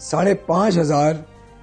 5,500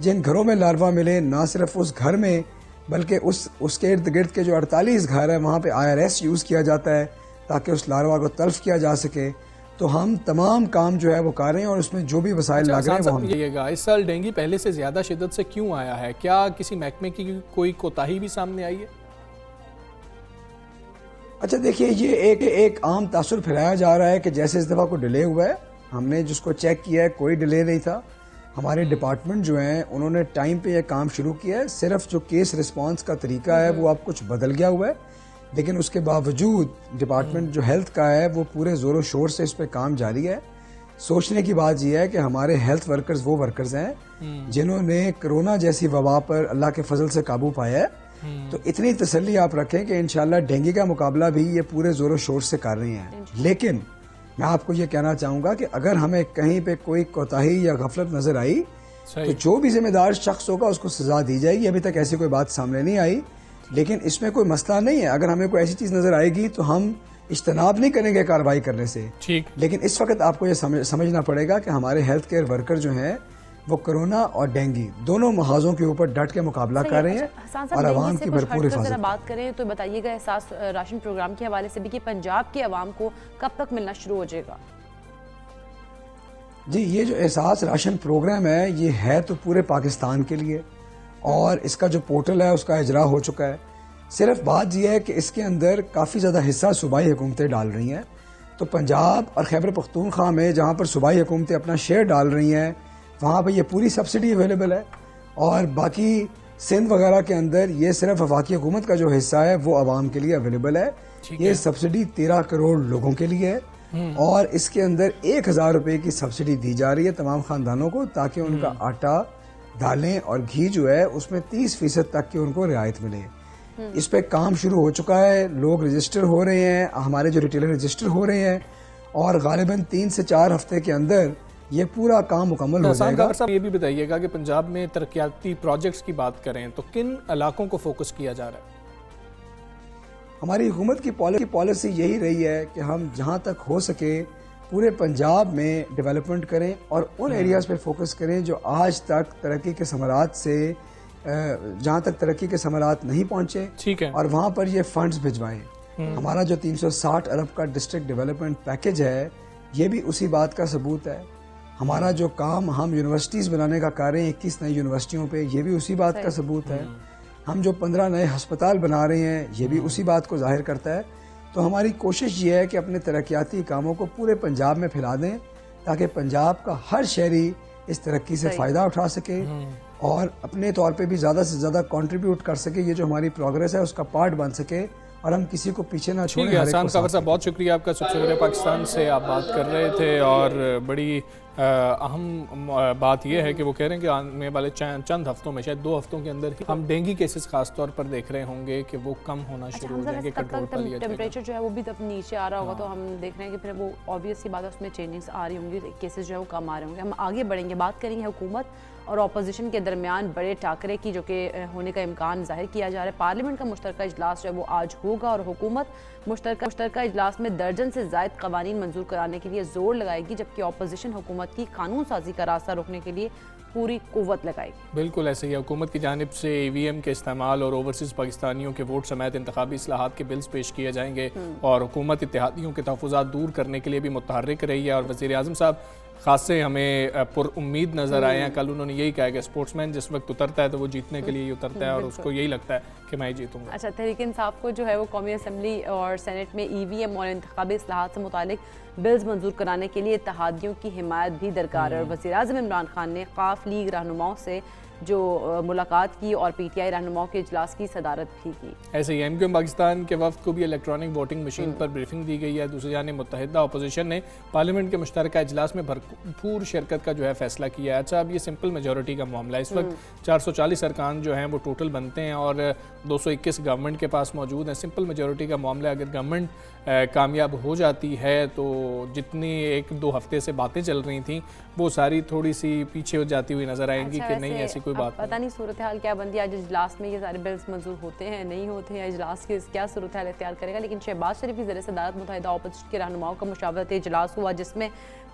جن گھروں میں لاروا ملے نہ صرف اس گھر میں بلکہ اس کے ارد گرد کے جو 48 گھر ہیں وہاں پہ IRS یوز کیا جاتا ہے تاکہ اس لاروا کو تلف کیا جا سکے. تو ہم تمام کام جو ہے وہ کر رہے ہیں اور اس میں جو بھی وسائل لگ رہے ہیں وہ ہم یہ گا. اس سال ڈینگی پہلے سے زیادہ شدت سے کیوں آیا ہے؟ کیا کسی محکمے کی کوئی کوتاہی بھی سامنے آئی ہے؟ اچھا دیکھیے، یہ ایک عام تاثر پھیلایا جا رہا ہے کہ جیسے اس دفعہ کوئی ڈیلے ہوا ہے. ہم نے جس کو چیک کیا ہے کوئی ڈیلے نہیں تھا. ہمارے ڈپارٹمنٹ جو ہیں انہوں نے ٹائم پہ یہ کام شروع کیا ہے. صرف جو کیس رسپانس کا طریقہ ہے وہ اب کچھ بدل گیا ہوا ہے، لیکن اس کے باوجود ڈپارٹمنٹ جو ہیلتھ کا ہے وہ پورے زور و شور سے اس پہ کام جاری ہے. سوچنے کی بات یہ ہے کہ ہمارے ہیلتھ ورکرز وہ ورکرز ہیں جنہوں نے کرونا جیسی وبا پر اللہ کے فضل سے قابو پایا ہے. تو اتنی تسلی آپ رکھیں کہ انشاءاللہ ڈینگی کا مقابلہ بھی یہ پورے زور و شور سے کر رہی ہیں. لیکن میں آپ کو یہ کہنا چاہوں گا کہ اگر ہمیں کہیں پہ کوئی کوتاہی یا غفلت نظر آئی تو جو بھی ذمہ دار شخص ہوگا اس کو سزا دی جائے گی. ابھی تک ایسی کوئی بات سامنے نہیں آئی، لیکن اس میں کوئی مسئلہ نہیں ہے. اگر ہمیں کوئی ایسی چیز نظر آئے گی تو ہم اجتناب نہیں کریں گے کارروائی کرنے سے. لیکن اس وقت آپ کو یہ سمجھنا پڑے گا کہ ہمارے ہیلتھ کیئر ورکر جو ہیں وہ کرونا اور ڈینگی دونوں محاذوں کے اوپر ڈٹ کے مقابلہ کر رہے ہیں اور عوام کی بھرپور حفاظت. بات کریں تو بتائیے گا احساس راشن پروگرام کے حوالے سے بھی کہ پنجاب کے عوام کو کب تک ملنا شروع ہو جائے گا؟ جی، یہ جو احساس راشن پروگرام ہے یہ ہے تو پورے پاکستان کے لیے، اور اس کا جو پورٹل ہے اس کا اجرا ہو چکا ہے. صرف بات یہ ہے کہ اس کے اندر کافی زیادہ حصہ صوبائی حکومتیں ڈال رہی ہیں. تو پنجاب اور خیبر پختونخوا میں جہاں پر صوبائی حکومتیں اپنا شیئر ڈال رہی ہیں وہاں پہ یہ پوری سبسڈی اویلیبل ہے، اور باقی سندھ وغیرہ کے اندر یہ صرف وفاقی حکومت کا جو حصہ ہے وہ عوام کے لیے اویلیبل ہے. یہ سبسڈی 13 کروڑ لوگوں کے لیے ہے، اور اس کے اندر 1000 روپے کی سبسڈی دی جا رہی ہے تمام خاندانوں کو تاکہ ان کا آٹا، دالیں اور گھی جو ہے اس میں 30% تک کی ان کو رعایت ملے. اس پہ کام شروع ہو چکا ہے، لوگ رجسٹر ہو رہے ہیں، ہمارے جو ریٹیلر رجسٹر ہو رہے ہیں، اور غالباً 3 سے 4 ہفتے کے اندر یہ پورا کام مکمل ہو جائے گا. صاحب یہ بھی بتائیے گا کہ پنجاب میں ترقیاتی پروجیکٹس کی بات کریں تو کن علاقوں کو فوکس کیا جا رہا ہے؟ ہماری حکومت کی پالیسی یہی رہی ہے کہ ہم جہاں تک ہو سکے پورے پنجاب میں ڈیولپمنٹ کریں اور ان ایریاز پہ فوکس کریں جو آج تک ترقی کے ثمرات سے جہاں تک ترقی کے ثمرات نہیں پہنچے، اور وہاں پر یہ فنڈز بھجوائیں. ہمارا جو 360 ارب کا ڈسٹرکٹ ڈیولپمنٹ پیکج ہے یہ بھی اسی بات کا ثبوت ہے. ہمارا جو کام ہم یونیورسٹیز بنانے کا کر رہے ہیں 21 نئی یونیورسٹیوں پہ، یہ بھی اسی بات کا ثبوت ہے. ہم جو 15 نئے ہسپتال بنا رہے ہیں یہ بھی اسی بات کو ظاہر کرتا ہے. تو ہماری کوشش یہ ہے کہ اپنے ترقیاتی کاموں کو پورے پنجاب میں پھیلا دیں تاکہ پنجاب کا ہر شہری اس ترقی سے فائدہ اٹھا سکے اور اپنے طور پہ بھی زیادہ سے زیادہ کنٹریبیوٹ کر سکے. یہ جو ہماری پروگریس ہے اس کا پارٹ بن سکے اور ہم کسی کو پیچھے نہ چھوڑیں. حسان خاور صاحب بہت شکریہ آپ کا. سبسے پاکستان سے آپ بات کر رہے تھے، اور بڑی اہم بات یہ ہے کہ وہ کہہ رہے ہیں کہ آنے والے چند ہفتوں میں، شاید 2 ہفتوں کے اندر ہی ہم ڈینگی کیسز خاص طور پر دیکھ رہے ہوں گے کہ وہ کم ہونا شروع ہو جائیں گے، کنٹرول پر لیا جائے گا. ٹیمپریچر جو ہے وہ بھی تب نیچے آ رہا ہوگا تو ہم دیکھ رہے ہیں کہ پھر وہ آبویس سی بات ہے اس میں چینجز آ رہی ہوں گی، کیسز جو ہے وہ کم آ رہے ہوں گے. ہم آگے بڑھیں گے، بات کریں گے حکومت اور اپوزیشن کے درمیان بڑے ٹاکرے کی جو کہ ہونے کا امکان ظاہر کیا جا رہا ہے. پارلیمنٹ کا مشترکہ اجلاس جو ہے وہ آج ہوگا اور حکومت مشترکہ اجلاس میں درجن سے زائد قوانین منظور کرانے کے لیے زور لگائے گی، جبکہ اپوزیشن حکومت کی قانون سازی کا راستہ روکنے کے لیے پوری قوت لگائے گی. بالکل ایسے ہی حکومت کی جانب سے EVM کے استعمال اور اوورسیز پاکستانیوں کے ووٹ سمیت انتخابی اصلاحات کے بلز پیش کیے جائیں گے، اور حکومت اتحادیوں کے تحفظات دور کرنے کے لیے بھی متحرک رہی ہے. اور وزیر اعظم صاحب خاصے ہمیں پر امید نظر آئے ہیں. کل انہوں نے یہی کہا کہ اسپورٹس مین جس وقت اترتا ہے تو وہ جیتنے کے لیے ہی اترتا ہے، اور اس کو یہی لگتا ہے کہ میں ہی جیتوں گا. اچھا، تحریک انصاف کو جو ہے وہ قومی اسمبلی اور سینٹ میں EVM اور انتخابی اصلاحات سے متعلق بلز منظور کرانے کے لیے اتحادیوں کی حمایت بھی درکار ہے. اور وزیر اعظم عمران خان نے قاف لیگ رہنماؤں سے جو ملاقات کی اور PTI رہنماؤں کے اجلاس کی صدارت بھی کی. ایسے ہی MQM پاکستان کے وفد کو بھی الیکٹرانک ووٹنگ مشین پر بریفنگ دی گئی ہے. دوسری جانب متحدہ اپوزیشن نے پارلیمنٹ کے مشترکہ اجلاس میں بھرپور شرکت کا جو ہے فیصلہ کیا ہے. اچھا، اب یہ سمپل میجورٹی کا معاملہ ہے. اس وقت 440 ارکان جو ہیں وہ ٹوٹل بنتے ہیں اور 221 گورنمنٹ کے پاس موجود ہیں. سمپل میجورٹی کا معاملہ اگر گورنمنٹ کامیاب ہو جاتی ہے تو جتنی 1-2 ہفتے سے باتیں چل رہی تھیں وہ ساری تھوڑی سی پیچھے ہو جاتی ہوئی نظر آئیں گی کہ نہیں ایسی کوئی بات پتہ نہیں صورتحال کیا بنتی ہے. آج اجلاس میں یہ سارے بلز منظور ہوتے ہیں نہیں ہوتے ہیں، اجلاس کے کیا صورتحال اختیار کرے گا. لیکن شہباز شریف کی زیر صدارت متحدہ اپوزیشن کے رہنماؤں کا مشاورتی اجلاس ہوا جس میں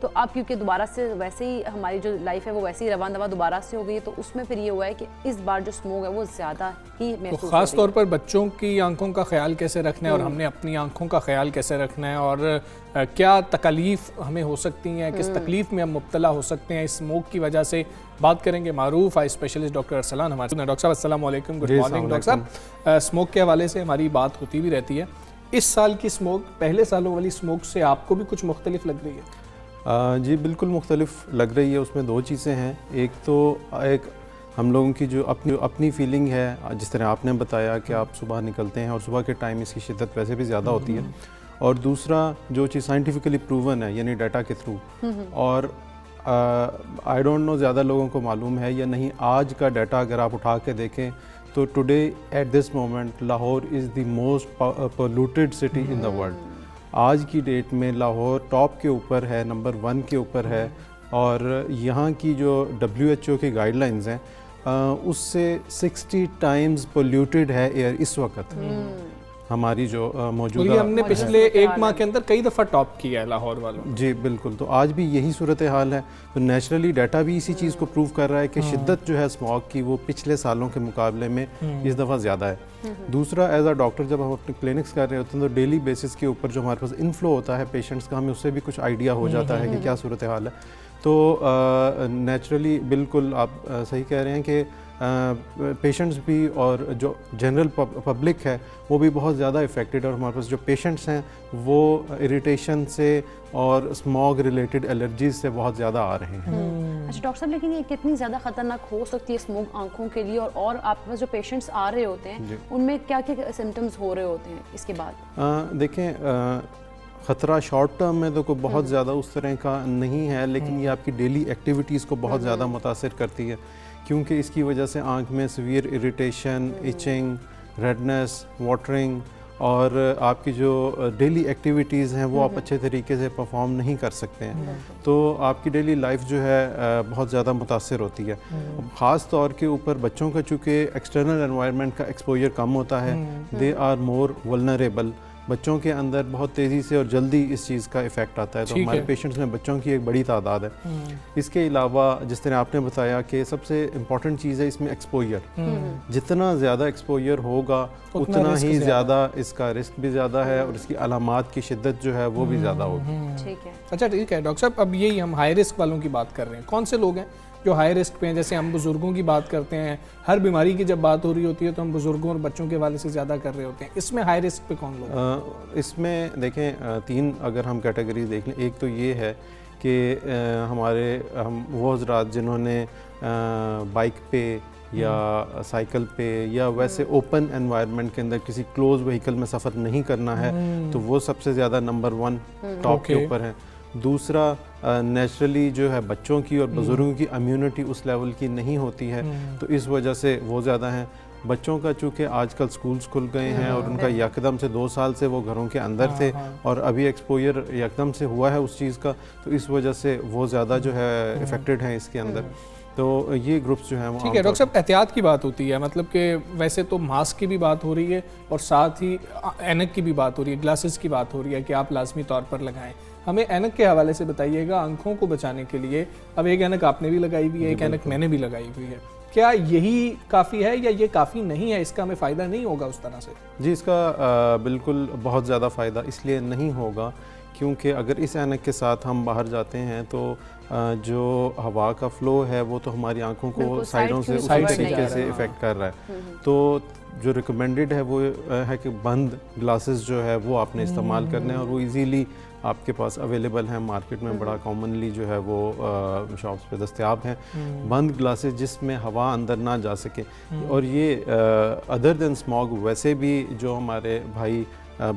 تو اب کیونکہ دوبارہ سے ویسے ہی ہماری جو لائف ہے وہ ویسے ہی رواں دواں دوبارہ سے ہو گئی ہے، تو اس میں پھر یہ ہوا ہے کہ اس بار جو اسموگ ہے وہ زیادہ ہی تو محسوس خاص طور پر بچوں کی آنکھوں کا خیال کیسے رکھنا ہے اور ہم نے اپنی آنکھوں کا خیال کیسے رکھنا ہے، اور کیا تکالیف ہمیں ہو سکتی ہیں، کس تکلیف میں ہم مبتلا ہو سکتے ہیں اسموگ کی وجہ سے، بات کریں گے معروف آئی اسپیشلسٹ ڈاکٹر ارسلان ہمارے ساتھ۔ ڈاکٹر صاحب السلام علیکم، گڈ مارننگ۔ ڈاکٹر صاحب اسموگ کے حوالے سے ہماری بات ہوتی بھی رہتی ہے، اس سال کی اسموگ پہلے سالوں والی اسموگ سے آپ کو بھی کچھ مختلف لگ رہی ہے؟ جی بالکل مختلف لگ رہی ہے، اس میں دو چیزیں ہیں، ایک تو ایک ہم لوگوں کی جو اپنی فیلنگ ہے، جس طرح آپ نے بتایا کہ آپ صبح نکلتے ہیں اور صبح کے ٹائم اس کی شدت ویسے بھی زیادہ ہوتی ہے، اور دوسرا جو چیز سائنٹیفکلی پروون ہے یعنی ڈیٹا کے تھرو، اور آئی ڈونٹ نو زیادہ لوگوں کو معلوم ہے یا نہیں، آج کا ڈیٹا اگر آپ اٹھا کے دیکھیں تو today at this moment Lahore is the most polluted city in the world. آج کی ڈیٹ میں لاہور ٹاپ کے اوپر ہے، نمبر 1 کے اوپر ہے، اور یہاں کی جو WHO کی گائیڈ لائنز ہیں اس سے 60 ٹائمز پولیوٹیڈ ہے ایئر اس وقت ہماری جو موجودہ، ہم نے پچھلے ایک ماہ کے اندر کئی دفعہ ٹاپ کیا ہے لاہور والوں۔ جی بالکل، تو آج بھی یہی صورتحال ہے، تو نیچرلی ڈیٹا بھی اسی چیز کو پروو کر رہا ہے کہ شدت جو ہے اسموگ کی وہ پچھلے سالوں کے مقابلے میں اس دفعہ زیادہ ہے۔ دوسرا، ایز اے ڈاکٹر جب ہم اپنے کلینکس کر رہے ہوتے ہیں تو ڈیلی بیسس کے اوپر جو ہمارے پاس انفلو ہوتا ہے پیشنٹس کا، ہمیں اس سے بھی کچھ آئیڈیا ہو جاتا ہے کہ کیا صورتحال ہے، تو نیچرلی بالکل آپ صحیح کہہ رہے ہیں کہ پیشنٹس بھی اور جو جنرل پبلک ہے وہ بھی بہت زیادہ افیکٹڈ، اور ہمارے پاس جو پیشنٹس ہیں وہ اریٹیشن سے اور اسموگ ریلیٹڈ الرجیز سے بہت زیادہ آ رہے ہیں۔ اچھا ڈاکٹر صاحب، لیکن یہ کتنی زیادہ خطرناک ہو سکتی ہے اسموگ آنکھوں کے لیے، اور آپ کے پاس جو پیشنٹس آ رہے ہوتے ہیں ان میں کیا کیا سمٹمز ہو رہے ہوتے ہیں اس کے بعد؟ دیکھیں، خطرہ شارٹ ٹرم میں تو کوئی بہت زیادہ اس طرح کا نہیں ہے، لیکن یہ آپ کی ڈیلی ایکٹیویٹیز کو بہت زیادہ متاثر کرتی ہے، کیونکہ اس کی وجہ سے آنکھ میں severe irritation, itching, redness, watering, اور آپ کی جو ڈیلی ایکٹیویٹیز ہیں وہ آپ اچھے طریقے سے پرفارم نہیں کر سکتے ہیں، تو آپ کی ڈیلی لائف جو ہے بہت زیادہ متاثر ہوتی ہے۔ خاص طور کے اوپر بچوں کا چونکہ ایکسٹرنل انوائرمنٹ کا ایکسپوجر کم ہوتا ہے، دے آر مور ولنریبل، بچوں کے اندر بہت تیزی سے اور جلدی اس چیز کا ایفیکٹ آتا ہے، تو ہمارے پیشنٹس میں بچوں کی ایک بڑی تعداد ہے۔ اس کے علاوہ جس طرح آپ نے بتایا کہ سب سے امپورٹنٹ چیز ہے اس میں ایکسپوجر، جتنا زیادہ ایکسپوجر ہوگا اتنا ہی زیادہ اس کا رسک بھی زیادہ ہے، اور اس کی علامات کی شدت جو ہے وہ بھی زیادہ ہوگی۔ ٹھیک ہے، اچھا ٹھیک ہے ڈاکٹر صاحب، اب یہی ہم ہائی رسک والوں کی بات کر رہے ہیں، کون سے لوگ ہیں جو ہائی رسک پہ ہیں؟ جیسے ہم بزرگوں کی بات کرتے ہیں، ہر بیماری کی جب بات ہو رہی ہوتی ہے تو ہم بزرگوں اور بچوں کے حوالے سے زیادہ کر رہے ہوتے ہیں، اس میں ہائی رسک پہ کون لوگ ہیں؟ اس میں دیکھیں 3 اگر ہم کیٹیگریز دیکھ لیں، ایک تو یہ ہے کہ ہم وہ حضرات جنہوں نے بائک پہ یا سائیکل پہ یا ویسے اوپن انوائرمنٹ کے اندر کسی کلوز وہیکل میں سفر نہیں کرنا ہے، تو وہ سب سے زیادہ نمبر 1 ٹاپ کے اوپر ہیں۔ دوسرا، نیچرلی جو ہے بچوں کی اور بزرگوں کی امیونٹی اس لیول کی نہیں ہوتی ہے، تو اس وجہ سے وہ زیادہ ہیں۔ بچوں کا چونکہ آج کل سکولز کھل گئے ہیں اور ان کا یکدم سے 2 سال سے وہ گھروں کے اندر تھے اور ابھی ایکسپوجر یکدم سے ہوا ہے اس چیز کا، تو اس وجہ سے وہ زیادہ جو ہے افیکٹڈ ہیں اس کے اندر، تو یہ گروپس جو ہیں وہ۔ ٹھیک ہے ڈاکٹر صاحب، احتیاط کی بات ہوتی ہے، مطلب کہ ویسے تو ماسک کی بھی بات ہو رہی ہے اور ساتھ ہی اینک کی بھی بات ہو رہی ہے، گلاسز کی بات ہو رہی ہے کہ آپ لازمی طور پر لگائیں۔ ہمیں اینک کے حوالے سے بتائیے گا، آنکھوں کو بچانے کے لیے، اب ایک اینک آپ نے بھی لگائی ہوئی ہے، ایک اینک میں نے بھی لگائی ہوئی ہے، کیا یہی کافی ہے یا یہ کافی نہیں ہے؟ اس کا ہمیں فائدہ نہیں ہوگا اس طرح سے؟ جی، اس کا بالکل بہت زیادہ فائدہ اس لیے نہیں ہوگا کیونکہ اگر اس اینک کے ساتھ ہم باہر جاتے ہیں تو جو ہوا کا فلو ہے وہ تو ہماری آنکھوں کو سائڈوں سے اسی طریقے سے افیکٹ کر رہا ہے، تو جو ریکمینڈڈ ہے وہ ہے کہ بند گلاسز جو ہے وہ آپ نے استعمال کرنے ہیں، اور وہ ایزیلی آپ کے پاس اویلیبل ہیں مارکیٹ میں، بڑا کامنلی جو ہے وہ شاپس پہ دستیاب ہیں، بند گلاسز جس میں ہوا اندر نہ جا سکے۔ اور یہ ادر دین اسموگ ویسے بھی جو ہمارے بھائی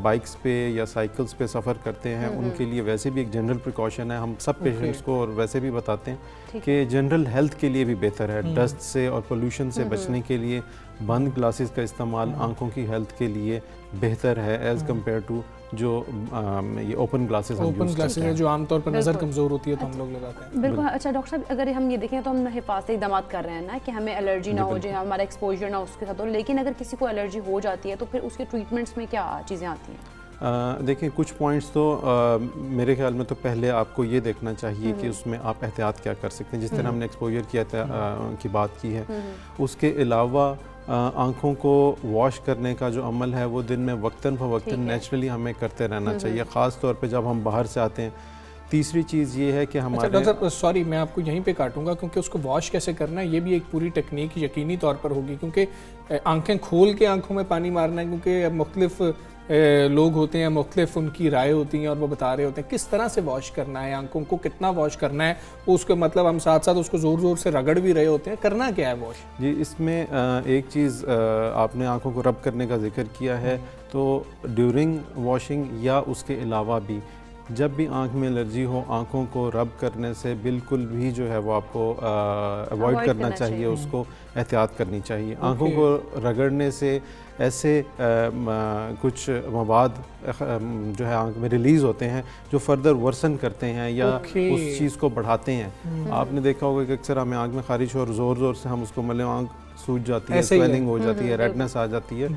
بائکس پہ یا سائیکلز پہ سفر کرتے ہیں ان کے لیے ویسے بھی ایک جنرل پریکاشن ہے، ہم سب پیشنٹس کو اور ویسے بھی بتاتے ہیں کہ جنرل ہیلتھ کے لیے بھی بہتر ہے، ڈسٹ سے اور پولوشن سے بچنے کے لیے بند گلاسز کا استعمال آنکھوں کی ہیلتھ کے لیے بہتر ہے ایز کمپیئر ٹو جو یہ اوپن گلاسز ہیں جو عام طور پر نظر کمزور ہوتی ہے تو ہم لوگ لگاتے ہیں۔ بالکل۔ اچھا ڈاکٹر صاحب، اگر ہم یہ دیکھیں تو ہم حفاظتی اقدامات کر رہے ہیں نا کہ ہمیں الرجی نہ ہو جائے، ہمارا ایکسپوجر نہ اس کے ساتھ ہو، لیکن اگر کسی کو الرجی ہو جاتی ہے تو پھر اس کے ٹریٹمنٹس میں کیا چیزیں آتی ہیں؟ دیکھیں کچھ پوائنٹس تو میرے خیال میں تو پہلے آپ کو یہ دیکھنا چاہیے کہ اس میں آپ احتیاط کیا کر سکتے ہیں. جس طرح ہم نے ایکسپوجر کی بات کی ہے, اس کے علاوہ آنکھوں کو واش کرنے کا جو عمل ہے وہ دن میں وقتاً فوقتاً نیچرلی ہمیں کرتے رہنا چاہیے, خاص طور پہ جب ہم باہر سے آتے ہیں. تیسری چیز یہ ہے کہ ہمارے ڈاکٹر صاحب سوری میں آپ کو یہیں پہ کاٹوں گا, کیونکہ اس کو واش کیسے کرنا ہے یہ بھی ایک پوری ٹیکنیک یقینی طور پر ہوگی, کیونکہ آنکھیں کھول کے آنکھوں میں پانی مارنا ہے, کیونکہ مختلف لوگ ہوتے ہیں, مختلف ان کی رائے ہوتی ہیں اور وہ بتا رہے ہوتے ہیں کس طرح سے واش کرنا ہے آنکھوں کو, کتنا واش کرنا ہے, اس کو مطلب ہم ساتھ ساتھ اس کو زور زور سے رگڑ بھی رہے ہوتے ہیں, کرنا کیا ہے واش؟ جی اس میں ایک چیز آپ نے آنکھوں کو رب کرنے کا ذکر کیا ہے, تو ڈیورنگ واشنگ یا اس کے علاوہ بھی جب بھی آنکھ میں الرجی ہو, آنکھوں کو رب کرنے سے بالکل بھی جو ہے وہ آپ کو اوائڈ کرنا چاہیے, اس کو احتیاط کرنی چاہیے. آنکھوں کو رگڑنے سے ایسے کچھ مواد جو ہے آنکھ میں ریلیز ہوتے ہیں جو فردر ورسن کرتے ہیں یا اس چیز کو بڑھاتے ہیں. آپ نے دیکھا ہوگا کہ اکثر ہمیں آنکھ میں خارش ہو اور زور زور سے ہم اس کو ملے, آنکھ سوج جاتی ہے, سویلنگ ہو جاتی ہے, ریڈنس آ جاتی ہے.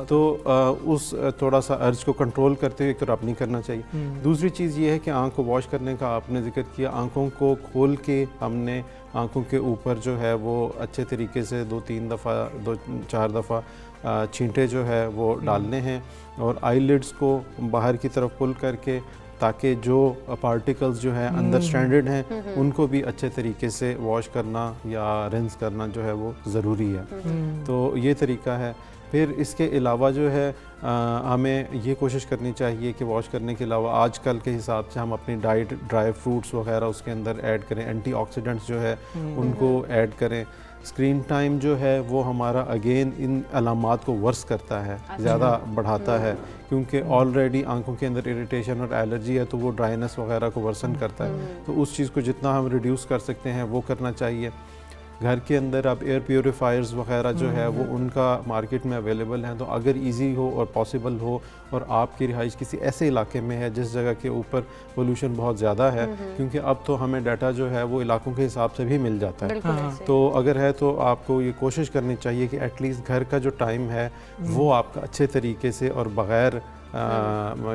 تو اس تھوڑا سا ارج کو کنٹرول کرتے ہوئے رب نہیں کرنا چاہیے. دوسری چیز یہ ہے کہ آنکھ کو واش کرنے کا آپ نے ذکر کیا, آنکھوں کو کھول کے ہم نے آنکھوں کے اوپر جو ہے وہ اچھے طریقے سے 2-4 دفعہ چھینٹے جو ہے وہ ڈالنے ہیں, اور آئی لیڈز کو باہر کی طرف پل کر کے تاکہ جو پارٹیکلز جو ہے اندر اسٹینڈرڈ ہیں ان کو بھی اچھے طریقے سے واش کرنا یا رنس کرنا جو ہے وہ ضروری ہے. تو یہ طریقہ ہے. پھر اس کے علاوہ جو ہے ہمیں یہ کوشش کرنی چاہیے کہ واش کرنے کے علاوہ آج کل کے حساب سے ہم اپنی ڈائٹ ڈرائی فروٹس وغیرہ اس کے اندر ایڈ کریں, اینٹی آکسیڈنٹس جو ہے ان کو ایڈ کریں. اسکرین ٹائم جو ہے وہ ہمارا اگین ان علامات کو ورس کرتا ہے, زیادہ بڑھاتا ہے, کیونکہ آلریڈی آنکھوں کے اندر اریٹیشن اور الرجی ہے تو وہ ڈرائنس وغیرہ کو ورسن کرتا ہے. تو اس چیز کو جتنا ہم ریڈیوس کر سکتے ہیں وہ کرنا چاہیے. گھر کے اندر اب ایئر پیوریفائرز وغیرہ جو ہے وہ ان کا مارکیٹ میں اویلیبل ہیں, تو اگر ایزی ہو اور پاسبل ہو اور آپ کی رہائش کسی ایسے علاقے میں ہے جس جگہ کے اوپر پولوشن بہت زیادہ ہے, کیونکہ اب تو ہمیں ڈیٹا جو ہے وہ علاقوں کے حساب سے بھی مل جاتا ہے, تو اگر ہے تو آپ کو یہ کوشش کرنی چاہیے کہ ایٹ لیسٹ گھر کا جو ٹائم ہے وہ آپ کا اچھے طریقے سے اور بغیر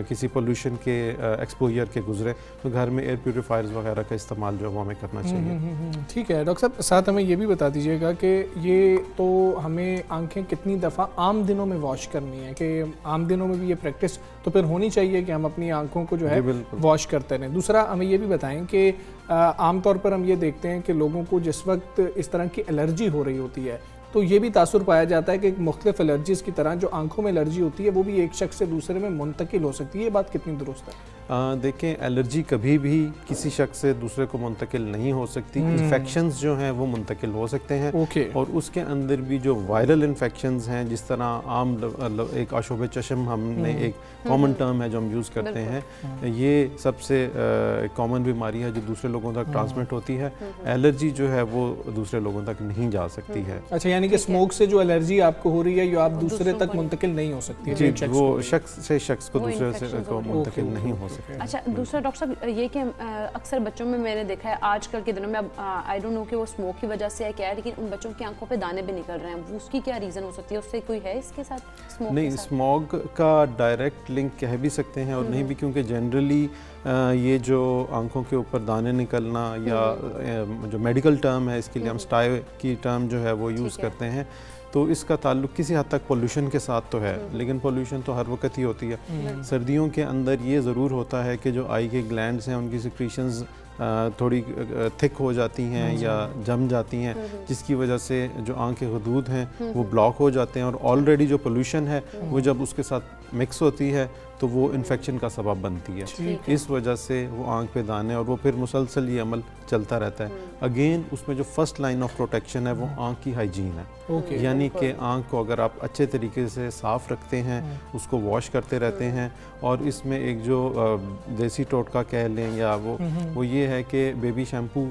کسی پولوشن کے ایکسپوجر کے گزرے, تو گھر میں ایئر پیوریفائرز وغیرہ کا استعمال جو ہے وہ ہمیں کرنا چاہیے. ٹھیک ہے ڈاکٹر صاحب, ساتھ ہمیں یہ بھی بتا دیجیے گا کہ یہ تو ہمیں آنکھیں کتنی دفعہ عام دنوں میں واش کرنی ہے, کہ عام دنوں میں بھی یہ پریکٹس تو پھر ہونی چاہیے کہ ہم اپنی آنکھوں کو جو ہے واش کرتے رہیں. دوسرا ہمیں یہ بھی بتائیں کہ عام طور پر ہم یہ دیکھتے ہیں کہ لوگوں کو جس وقت اس طرح کی الرجی ہو رہی ہوتی ہے تو یہ بھی تاثر پایا جاتا ہے کہ مختلف الرجیز کی طرح جو آنکھوں میں الرجی ہوتی ہے وہ بھی ایک شخص سے دوسرے میں منتقل ہو سکتی ہے. یہ بات کتنی درست ہے؟ دیکھیں الرجی کبھی بھی کسی شخص سے دوسرے کو منتقل نہیں ہو سکتی. انفیکشنز جو ہیں وہ منتقل ہو سکتے ہیں, اور اس کے اندر بھی جو وائرل انفیکشنز ہیں, جس طرح عام ایک آشوب چشم ہم نے ایک کامن ٹرم ہے جو ہم یوز کرتے ہیں, یہ سب سے کامن بیماری ہے جو دوسرے لوگوں تک ٹرانسمٹ ہوتی ہے. الرجی جو ہے وہ دوسرے لوگوں تک نہیں جا سکتی ہے. اچھا, یعنی کہ اسموک سے جو الرجی آپ کو ہو رہی ہے یہ آپ دوسرے تک منتقل نہیں ہو سکتی؟ جی, وہ شخص سے شخص کو دوسرے سے کو منتقل نہیں ہو سکتی. اچھا, دوسرا ڈاکٹر صاحب یہ کہ اکثر بچوں میں نے دیکھا ہے آج کل کے دنوں میں, اب آئی ڈونٹ نو کہ وہ اسموک کی وجہ سے ہے کیا ہے, لیکن ان بچوں کی آنکھوں پہ دانے بھی نکل رہے ہیں, اس کی کیا ریزن ہو سکتی ہے؟ اس سے کوئی ہے اس کے ساتھ نہیں, اسموگ کا ڈائریکٹ لنک کہہ بھی سکتے ہیں اور نہیں بھی, کیونکہ جنرلی یہ جو آنکھوں کے اوپر دانے نکلنا یا جو میڈیکل ٹرم ہے اس کے لیے ہم سٹائے کی ٹرم جو ہے وہ یوز کرتے ہیں, تو اس کا تعلق کسی حد تک پولوشن کے ساتھ تو ہے, لیکن پولوشن تو ہر وقت ہی ہوتی ہے. سردیوں کے اندر یہ ضرور ہوتا ہے کہ جو آئی کے گلینڈز ہیں ان کی سیکریشنز تھوڑی تھک ہو جاتی ہیں یا جم جاتی ہیں, جس کی وجہ سے جو آنکھ کے حدود ہیں وہ بلاک ہو جاتے ہیں, اور آلریڈی جو پولوشن ہے وہ جب اس کے ساتھ مکس ہوتی ہے تو وہ انفیکشن کا سبب بنتی ہے. اس وجہ سے وہ آنکھ پہ دانے, اور وہ پھر مسلسل یہ عمل چلتا رہتا ہے. اگین اس میں جو فرسٹ لائن آف پروٹیکشن ہے وہ آنکھ کی ہائیجین ہے, یعنی کہ آنکھ کو اگر آپ اچھے طریقے سے صاف رکھتے ہیں, اس کو واش کرتے رہتے ہیں, اور اس میں ایک جو دیسی ٹوٹکا کہہ لیں یا وہ یہ ہے کہ بیبی شیمپو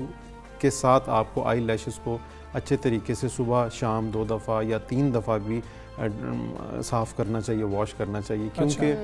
کے ساتھ آپ کو آئی لیشز کو اچھے طریقے سے صبح شام 2 دفعہ یا 3 دفعہ بھی صاف کرنا چاہیے, واش کرنا چاہیے, کیونکہ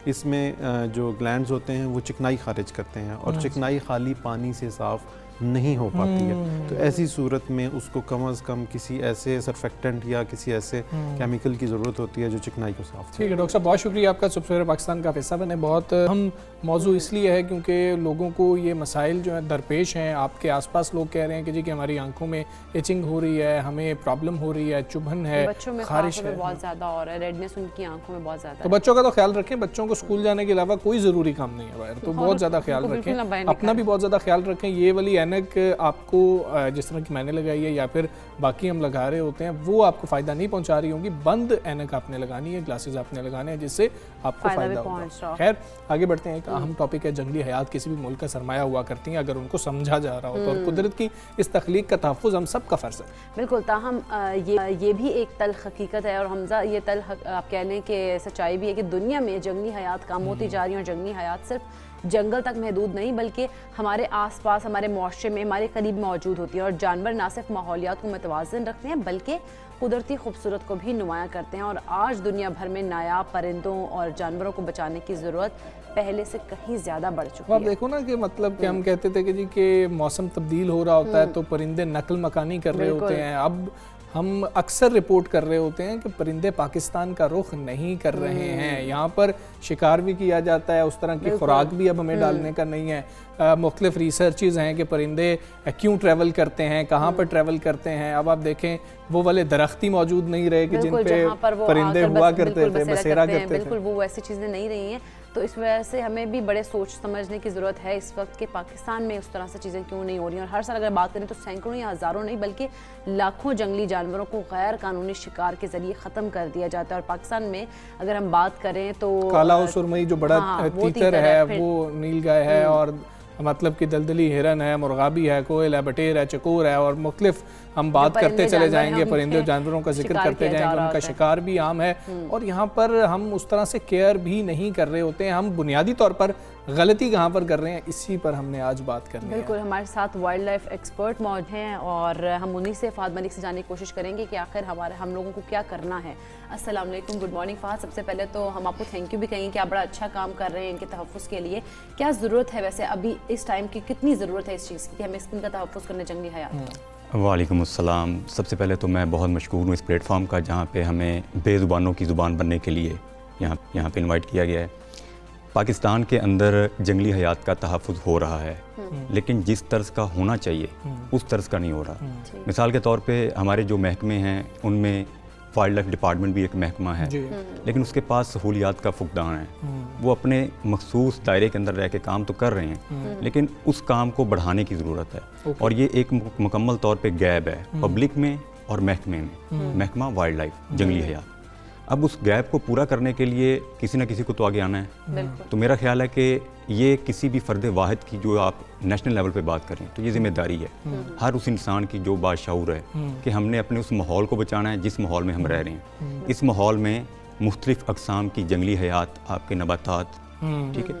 اس میں جو گلینڈز ہوتے ہیں وہ چکنائی خارج کرتے ہیں, اور چکنائی خالی پانی سے صاف نہیں ہو پاتی ہے. تو ایسی صورت میں اس کو کم از کم کسی ایسے سرفیکٹنٹ یا کسی ایسے کیمیکل کی ضرورت ہوتی ہے جو چکنائی کو صاف کرے. ٹھیک ہے ڈاکٹر صاحب، بہت شکریہ آپ کا سبسیرا پاکستان کا حصہ بنے. بہت اہم موضوع اس لیے ہے کیونکہ لوگوں کو یہ مسائل جو ہیں درپیش ہیں. آپ کے آس پاس لوگ کہہ رہے ہیں کہ جی کہ ہماری آنکھوں میں ایچنگ ہو رہی ہے، ہمیں پرابلم ہو رہی ہے، چبھن ہے، بچوں میں خارش ہے. بہت زیادہ ہو رہا ہے، ریڈنس ان کی آنکھوں میں بہت زیادہ تو بچوں کا تو خیال رکھیں. بچوں کو اسکول جانے کے علاوہ کوئی ضروری کام نہیں ہے باہر، تو بہت زیادہ خیال رکھیں. اپنا بھی بہت زیادہ خیال رکھیں. یہ والی اینک آپ کو جس طرح کی میں نے لگائی ہے یا پھر باقی ہم لگا رہے ہوتے ہیں وہ آپ کو فائدہ نہیں پہنچا رہی ہوں گی. بند اینک آپ نے لگانی ہے، گلاسز آپ نے لگانے ہیں جس سے آپ کو فائدہ ہوگا. خیر آگے بڑھتے ہیں. ایک اہم ٹاپک ہے جنگلی حیات. کسی بھی ملک کا سرمایہ ہوا کرتی ہیں اگر ان کو سمجھا جا رہا ہو تو، اور قدرت کی اس تخلیق کا تحفظ ہم سب کا فرض ہے. بالکل. تاہم یہ بھی ایک تلخ حقیقت ہے، اور حمزہ یہ تلخ آپ کہہ لیں کہ سچائی بھی ہے کہ دنیا میں جنگلی حیات کم ہوتی جا رہی ہیں. اور جنگلی حیات صرف جنگل تک محدود نہیں بلکہ ہمارے آس پاس، ہمارے معاشرے میں، ہمارے قریب موجود ہوتی ہے. اور جانور نہ صرف ماحولیات کو متوازن رکھتے ہیں بلکہ قدرتی خوبصورت کو بھی نمایاں کرتے ہیں. اور آج دنیا بھر میں نایاب پرندوں اور جانوروں کو بچانے کی ضرورت پہلے سے کہیں زیادہ بڑھ چکی ہے. آپ دیکھو نا کہ مطلب کہ ہم کہتے تھے کہ جی کہ موسم تبدیل ہو رہا ہوتا ہے تو پرندے نقل مکانی کر رہے ہوتے ہیں. اب ہم اکثر رپورٹ کر رہے ہوتے ہیں کہ پرندے پاکستان کا رخ نہیں کر رہے ہیں. یہاں پر شکار بھی کیا جاتا ہے، اس طرح کی خوراک بھی اب ہمیں ڈالنے کا نہیں ہے. مختلف ریسرچز ہیں کہ پرندے کیوں ٹریول کرتے ہیں، کہاں پر ٹریول کرتے ہیں. اب آپ دیکھیں وہ والے درخت ہی موجود نہیں رہے کہ جن پہ پرندے ہوا کرتے تھے، بسیرا کرتے تھے. بالکل وہ ایسی چیزیں نہیں رہی ہیں. تو اس وجہ سے ہمیں بھی بڑے سوچ سمجھنے کی ضرورت ہے اس وقت کہ پاکستان میں اس طرح سے چیزیں کیوں نہیں ہو رہی ہیں. اور ہر سال اگر بات کریں تو سینکڑوں یا ہزاروں نہیں بلکہ لاکھوں جنگلی جانوروں کو غیر قانونی شکار کے ذریعے ختم کر دیا جاتا ہے. اور پاکستان میں اگر ہم بات کریں تو کالا و سرمئی جو بڑا تیتر ہے وہ نیل گائے ہے، اور مطلب کہ دلدلی ہرن ہے، مرغابی ہے، کوئل ہے، بٹیر ہے، چکور ہے، اور مختلف ہم بات کرتے چلے جائیں گے. پرندے اور جانوروں کا ذکر کرتے جائیں گے. ان کا شکار بھی عام ہے اور یہاں پر ہم اس طرح سے کیئر بھی نہیں کر رہے ہوتے ہیں. ہم بنیادی طور پر غلطی کہاں پر کر رہے ہیں، اسی پر ہم نے آج بات کرنی ہے. بالکل. ہمارے ساتھ وائلڈ لائف ایکسپرٹ موجود ہیں اور ہم انہی سے فہد ملک سے جاننے کی کوشش کریں گے کہ آخر ہم لوگوں کو کیا کرنا ہے. السلام علیکم، گڈ مارننگ فہد. سب سے پہلے تو ہم آپ کو تھینک یو بھی کہیں کہ آپ بڑا اچھا کام کر رہے ہیں ان کے تحفظ کے لیے. کیا ضرورت ہے ویسے ابھی اس ٹائم کی، کتنی ضرورت ہے اس چیز کی کہ ہمیں ان کا تحفظ کرنے جنگلی حیات؟ وعلیکم السلام. سب سے پہلے تو میں بہت مشکور ہوں اس پلیٹ فارم کا جہاں پہ ہمیں بے زبانوں کی زبان بننے کے لیے یہاں پہ انوائٹ کیا گیا ہے. پاکستان کے اندر جنگلی حیات کا تحفظ ہو رہا ہے لیکن جس طرز کا ہونا چاہیے اس طرز کا نہیں ہو رہا. مثال کے طور پہ ہمارے جو محکمے ہیں ان میں وائلڈ لائف ڈپارٹمنٹ بھی ایک محکمہ ہے لیکن اس کے پاس سہولیات کا فقدان ہے. وہ اپنے مخصوص دائرے کے اندر رہ کے کام تو کر رہے ہیں لیکن اس کام کو بڑھانے کی ضرورت ہے. اور یہ ایک مکمل طور پہ گیپ ہے پبلک میں اور محکمے میں. محکمہ وائلڈ لائف جنگلی حیات، اب اس گیپ کو پورا کرنے کے لیے کسی نہ کسی کو تو آگے آنا ہے. تو میرا خیال ہے کہ یہ کسی بھی فرد واحد کی، جو آپ نیشنل لیول پہ بات کریں تو یہ ذمہ داری ہے ہر اس انسان کی جو باشعور ہے کہ ہم نے اپنے اس ماحول کو بچانا ہے جس ماحول میں ہم رہ رہے ہیں. اس ماحول میں مختلف اقسام کی جنگلی حیات، آپ کے نباتات، ٹھیک ہے.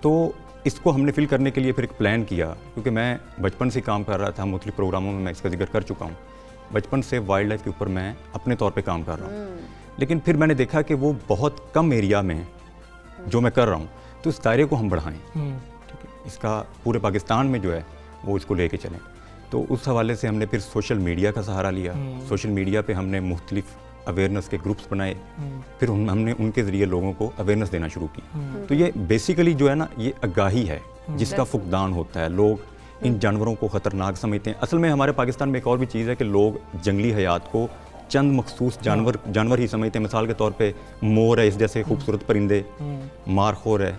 تو اس کو ہم نے فل کرنے کے لیے پھر ایک پلان کیا کیونکہ میں بچپن سے کام کر رہا تھا، مختلف پروگراموں میں اس کا ذکر کر چکا ہوں. بچپن سے وائلڈ لائف کے اوپر میں اپنے طور پہ کام کر رہا ہوں لیکن پھر میں نے دیکھا کہ وہ بہت کم ایریا میں جو میں کر رہا ہوں تو اس دائرے کو ہم بڑھائیں. ٹھیک ہے، اس کا پورے پاکستان میں جو ہے وہ اس کو لے کے چلیں. تو اس حوالے سے ہم نے پھر سوشل میڈیا کا سہارا لیا. سوشل میڈیا پہ ہم نے مختلف اویئرنیس کے گروپس بنائے، پھر ہم نے ان کے ذریعے لوگوں کو اویئرنیس دینا شروع کی. تو یہ بیسیکلی جو ہے نا یہ آگاہی ہے جس کا فقدان ہوتا ہے. لوگ ان جانوروں کو خطرناک سمجھتے ہیں. اصل میں ہمارے پاکستان میں ایک اور بھی چیز ہے کہ لوگ جنگلی حیات کو چند مخصوص جانور ہی سمجھتے ہیں. مثال کے طور پہ مور ہے، اس جیسے خوبصورت پرندے، مارخور ہے،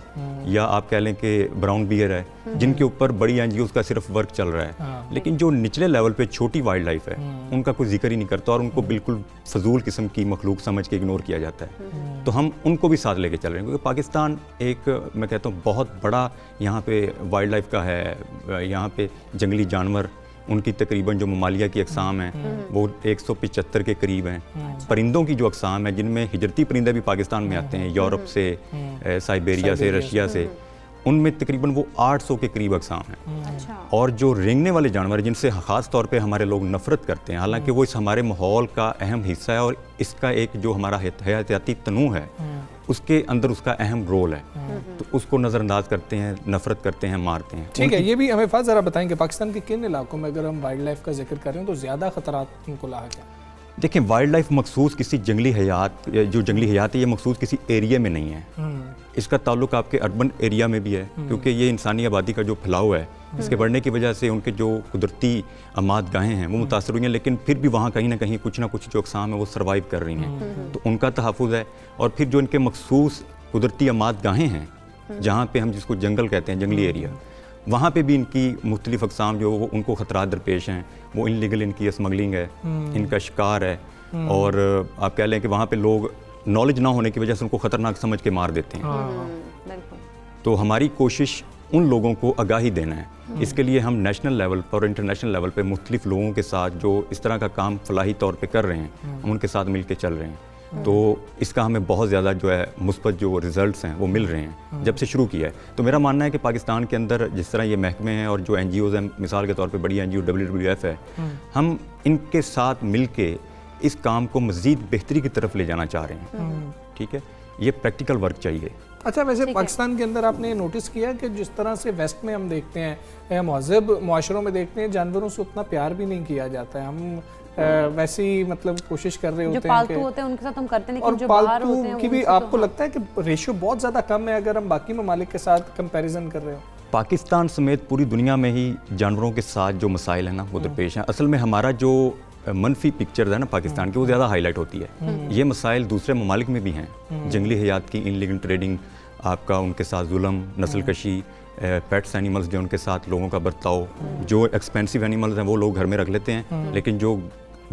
یا آپ کہہ لیں کہ براؤن بیئر ہے جن کے اوپر بڑی این جی اوز کا صرف ورک چل رہا ہے. لیکن جو نچلے لیول پہ چھوٹی وائلڈ لائف ہے ان کا کوئی ذکر ہی نہیں کرتا اور ان کو بالکل فضول قسم کی مخلوق سمجھ کے اگنور کیا جاتا ہے. تو ہم ان کو بھی ساتھ لے کے چل رہے ہیں کیونکہ پاکستان ایک، میں کہتا ہوں، بہت بڑا یہاں پہ وائلڈ لائف کا ہے. یہاں پہ جنگلی جانور، ان کی تقریباً جو ممالیہ کی اقسام ہیں وہ 175 کے قریب ہیں. پرندوں کی جو اقسام ہیں جن میں ہجرتی پرندے بھی پاکستان میں آتے ہیں، یورپ سے، سائبیریا سے، رشیا سے، ان میں تقریباً وہ 800 کے قریب اقسام ہیں. اور جو رینگنے والے جانور جن سے خاص طور پہ ہمارے لوگ نفرت کرتے ہیں، حالانکہ وہ اس ہمارے ماحول کا اہم حصہ ہے اور اس کا ایک جو ہمارا حیاتیاتی تنوع ہے اس کے اندر اس کا اہم رول ہے، تو اس کو نظر انداز کرتے ہیں، نفرت کرتے ہیں، مارتے ہیں. ٹھیک ہے، یہ بھی ہمیں ذرا بتائیں کہ پاکستان کے کن علاقوں میں اگر ہم وائلڈ لائف کا ذکر کر رہے ہیں تو زیادہ خطرات ان کو لاحق ہیں؟ دیکھیں وائلڈ لائف مخصوص کسی جنگلی حیات، جو جنگلی حیات ہے یہ مخصوص کسی ایریا میں نہیں ہے. اس کا تعلق آپ کے اربن ایریا میں بھی ہے، کیونکہ یہ انسانی آبادی کا جو پھیلاؤ ہے اس کے بڑھنے کی وجہ سے ان کے جو قدرتی اماد گاہیں ہیں وہ متاثر ہوئی ہیں، لیکن پھر بھی وہاں کہیں نہ کہیں کچھ نہ کچھ جو اقسام ہیں وہ سروائیو کر رہی ہیں، تو ان کا تحفظ ہے. اور پھر جو ان کے مخصوص قدرتی اماد گاہیں ہیں جہاں پہ ہم جس کو جنگل کہتے ہیں، جنگلی ایریا، وہاں پہ بھی ان کی مختلف اقسام جو ان کو خطرات درپیش ہیں. وہ انلیگل ان کی اسمگلنگ ہے، ان کا شکار ہے، اور آپ کہہ لیں کہ وہاں پہ لوگ نالج نہ ہونے کی وجہ سے ان کو خطرناک سمجھ کے مار دیتے ہیں. تو ہماری کوشش ان لوگوں کو آگاہی دینا ہے. اس کے لیے ہم نیشنل لیول پر اور انٹرنیشنل لیول پہ مختلف لوگوں کے ساتھ جو اس طرح کا کام فلاحی طور پہ کر رہے ہیں ہم ان کے ساتھ مل کے چل رہے ہیں. تو اس کا ہمیں بہت زیادہ جو ہے مثبت جو ریزلٹس ہیں وہ مل رہے ہیں جب سے شروع کیا ہے. تو میرا ماننا ہے کہ پاکستان کے اندر جس طرح یہ محکمے ہیں اور جو این جی اوز ہیں، مثال کے طور پہ بڑی این جی او WWF ہے، ہم ان کے ساتھ مل کے اس کام کو مزید بہتری کی طرف لے جانا چاہ رہے ہیں. ٹھیک ہے، یہ پریکٹیکل ورک چاہیے. اچھا، ویسے پاکستان کے اندر آپ نے نوٹس کیا کہ جس طرح سے ویسٹ میں ہم دیکھتے ہیں، مہذب معاشروں میں دیکھتے ہیں، جانوروں سے اتنا پیار بھی نہیں کیا جاتا ہے. ہم ویسی مطلب کوشش کر رہے ہوتے ہیں جو پالتو ہوتے ہیں ان کے ساتھ ہم کرتے ہیں، اور لیکن جو باہر ہوتے ہیں پالتو کی بھی آپ کو لگتا ہے کہ ریشو بہت زیادہ کم ہے اگر ہم باقی ممالک کے ساتھ کمپیریزن کر رہے ہو؟ پاکستان سمیت پوری دنیا میں ہی جانوروں کے ساتھ جو مسائل ہیں نا وہ درپیش ہیں. اصل میں ہمارا جو منفی پکچر ہے نا پاکستان کی وہ زیادہ ہائی لائٹ ہوتی ہے. یہ مسائل دوسرے ممالک میں بھی ہیں. جنگلی حیات کی انلیگل ٹریڈنگ، آپ کا ان کے ساتھ ظلم، نسل کشی، پیٹس اینیملز جو ان کے ساتھ لوگوں کا برتاؤ، جو ایکسپینسو اینیملز ہیں وہ لوگ گھر میں رکھ لیتے ہیں، لیکن جو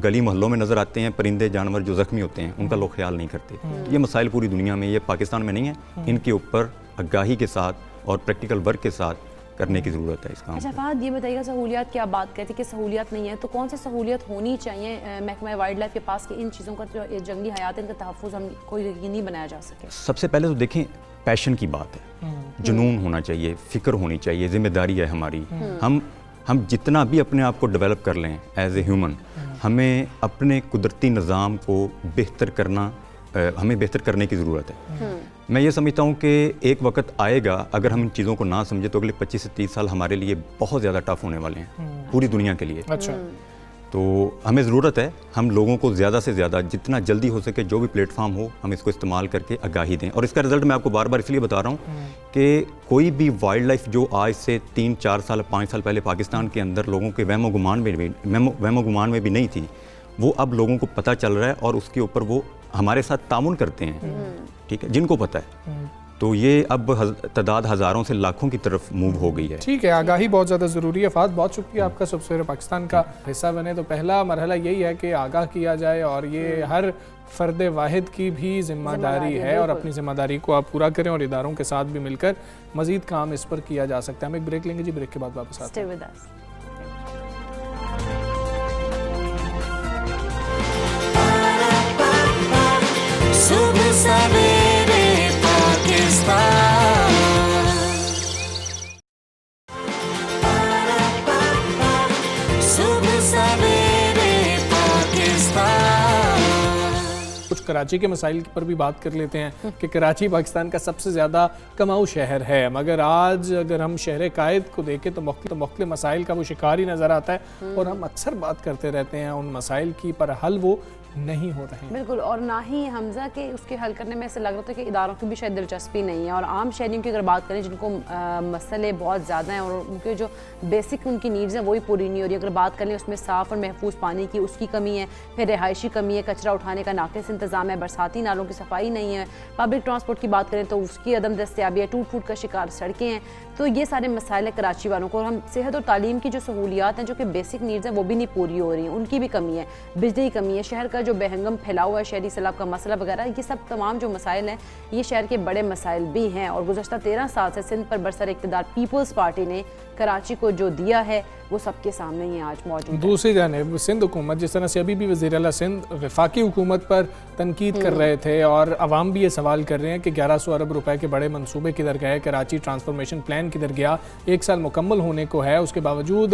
گلی محلوں میں نظر آتے ہیں پرندے جانور جو زخمی ہوتے ہیں ان کا لوگ خیال نہیں کرتے. یہ مسائل پوری دنیا میں، یہ پاکستان میں نہیں ہے. ان کے اوپر آگاہی کے ساتھ اور پریکٹیکل ورک کے ساتھ کرنے کی ضرورت ہے اس کام. اچھا فہد، یہ بتائیے گا سہولیات کی آپ بات کرتے کہ سہولیات نہیں ہے، تو کون سی سہولیت ہونی چاہیے محکمہ وائلڈ لائف کے پاس کہ ان چیزوں کا جو جنگلی حیات ان کا تحفظ ہم کو یقینی بنایا جا سکے؟ سب سے پہلے تو دیکھیں پیشن کی بات ہے، جنون ہونا چاہیے، فکر ہونی چاہیے، ذمہ داری ہے ہماری. ہم جتنا بھی اپنے آپ کو ڈیولپ کر لیں ایز اے ہیومن، ہمیں اپنے قدرتی نظام کو بہتر کرنے کی ضرورت ہے. میں یہ سمجھتا ہوں کہ ایک وقت آئے گا اگر ہم ان چیزوں کو نہ سمجھے تو اگلے 25 سے 30 سال ہمارے لیے بہت زیادہ ٹف ہونے والے ہیں پوری دنیا کے لیے. اچھا، تو ہمیں ضرورت ہے ہم لوگوں کو زیادہ سے زیادہ جتنا جلدی ہو سکے جو بھی پلیٹ فارم ہو ہم اس کو استعمال کر کے آگاہی دیں. اور اس کا رزلٹ میں آپ کو بار بار اس لیے بتا رہا ہوں کہ کوئی بھی وائلڈ لائف جو آج سے 3 4 سال 5 سال پہلے پاکستان کے اندر لوگوں کے وہم و گمان میں بھی نہیں تھی، وہ اب لوگوں کو پتہ چل رہا ہے اور اس کے اوپر وہ ہمارے ساتھ تعاون کرتے ہیں. ٹھیک ہے، جن کو پتہ ہے. تو یہ اب تعداد ہزاروں سے لاکھوں کی طرف موو ہو گئی ہے. ٹھیک ہے، آگاہی بہت زیادہ ضروری ہے. فہد، بہت شکریہ آپ کا سب سویرے پاکستان کا حصہ بنے. تو پہلا مرحلہ یہی ہے کہ آگاہ کیا جائے اور یہ ہر فرد واحد کی بھی ذمہ داری ہے اور اپنی ذمہ داری کو آپ پورا کریں اور اداروں کے ساتھ بھی مل کر مزید کام اس پر کیا جا سکتا ہے. ہم ایک بریک لیں گے جی، بریک کے بعد واپس آتے ہیں. صبح سویرے پاکستان، صبح سویرے پاکستان. کچھ کراچی کے مسائل پر بھی بات کر لیتے ہیں کہ کراچی پاکستان کا سب سے زیادہ کماؤ شہر ہے، مگر آج اگر ہم شہر قائد کو دیکھیں تو مختلف مسائل کا وہ شکار ہی نظر آتا ہے اور ہم اکثر بات کرتے رہتے ہیں ان مسائل کی، پر حل وہ نہیں ہو رہے ہیں. بالکل، اور نہ ہی حمزہ کے اس کے حل کرنے میں ایسے لگ رہا تھا کہ اداروں کی بھی شاید دلچسپی نہیں ہے. اور عام شہریوں کی اگر بات کریں جن کو مسئلے بہت زیادہ ہیں اور ان کے جو بیسک ان کی نیڈز ہیں وہی پوری نہیں ہو رہی. اگر بات کریں اس میں صاف اور محفوظ پانی کی، اس کی کمی ہے، پھر رہائشی کمی ہے، کچرا اٹھانے کا ناقص انتظام ہے، برساتی نالوں کی صفائی نہیں ہے، پبلک ٹرانسپورٹ کی بات کریں تو اس کی عدم دستیابی ہے، ٹوٹ پھوٹ کا شکار سڑکیں ہیں. تو یہ سارے مسائل ہیں کراچی والوں کو. اور ہم صحت اور تعلیم کی جو سہولیات ہیں جو کہ بیسک نیڈز ہیں وہ بھی نہیں پوری ہو رہی ہیں، ان کی بھی کمی ہے، بجلی کی کمی ہے، شہر کا جو بہنگم پھیلا ہوا ہے، شہری سیلاب کا مسئلہ وغیرہ، یہ سب تمام جو مسائل ہیں یہ شہر کے بڑے مسائل بھی ہیں. اور گزشتہ 13 سال سے سندھ پر برسر اقتدار پیپلز پارٹی نے کراچی کو جو دیا ہے وہ سب کے سامنے ہی آج موجود ہے. دوسری جانب سندھ حکومت جس طرح سے ابھی بھی وزیر اعلیٰ سندھ وفاقی حکومت پر تنقید کر رہے تھے اور عوام بھی یہ سوال کر رہے ہیں کہ 1100 ارب روپے کے بڑے منصوبے کدھر گئے، کراچی ٹرانسفارمیشن پلان کدھر گیا، 1 سال مکمل ہونے کو ہے، اس کے باوجود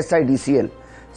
SIDCL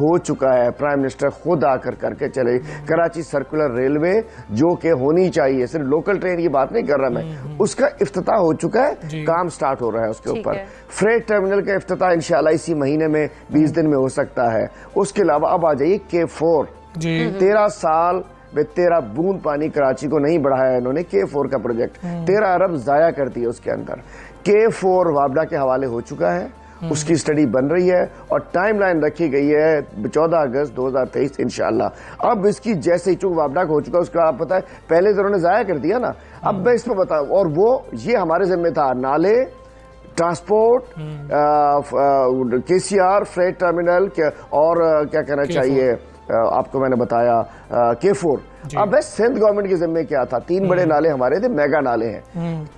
ہو چکا ہے. پرائم منسٹر خود آ کر کے چلے. کراچی سرکولر ریلوے جو کہ ہونی چاہیے, صرف لوکل ٹرین کی بات نہیں کر رہا میں, اس کا افتتاح ہو چکا ہے, کام سٹارٹ ہو رہا ہے اس کے اوپر. فریٹ ٹرمینل کا افتتاح انشاءاللہ اسی مہینے میں 20 دن میں ہو سکتا ہے. اس کے علاوہ اب آ جائیے K4. 13 سال میں 13 بوند پانی کراچی کو نہیں بڑھایا انہوں نے. K4 کا پروجیکٹ 13 ارب ضائع کر دیے اس کے اندر. K4 وابڈا کے حوالے ہو چکا ہے, اس کی اسٹڈی بن رہی ہے اور ٹائم لائن رکھی گئی ہے 14 اگست 2023 انشاءاللہ. اب اس کی جیسے ہی چونکہ وابڈا کا ہو چکا, اس کا آپ پتہ ہے پہلے تو انہوں نے ضائع کر دیا نا, اب میں اس پہ بتاؤں. اور وہ یہ ہمارے ذمہ تھا, نالے, ٹرانسپورٹ, KCR, فریٹ ٹرمینل اور کیا کہنا چاہیے آپ کو میں نے بتایا K4. اب سندھ گورنمنٹ کے ذمہ کیا تھا؟ 3 بڑے نالے ہمارے تھے, میگا نالے ہیں,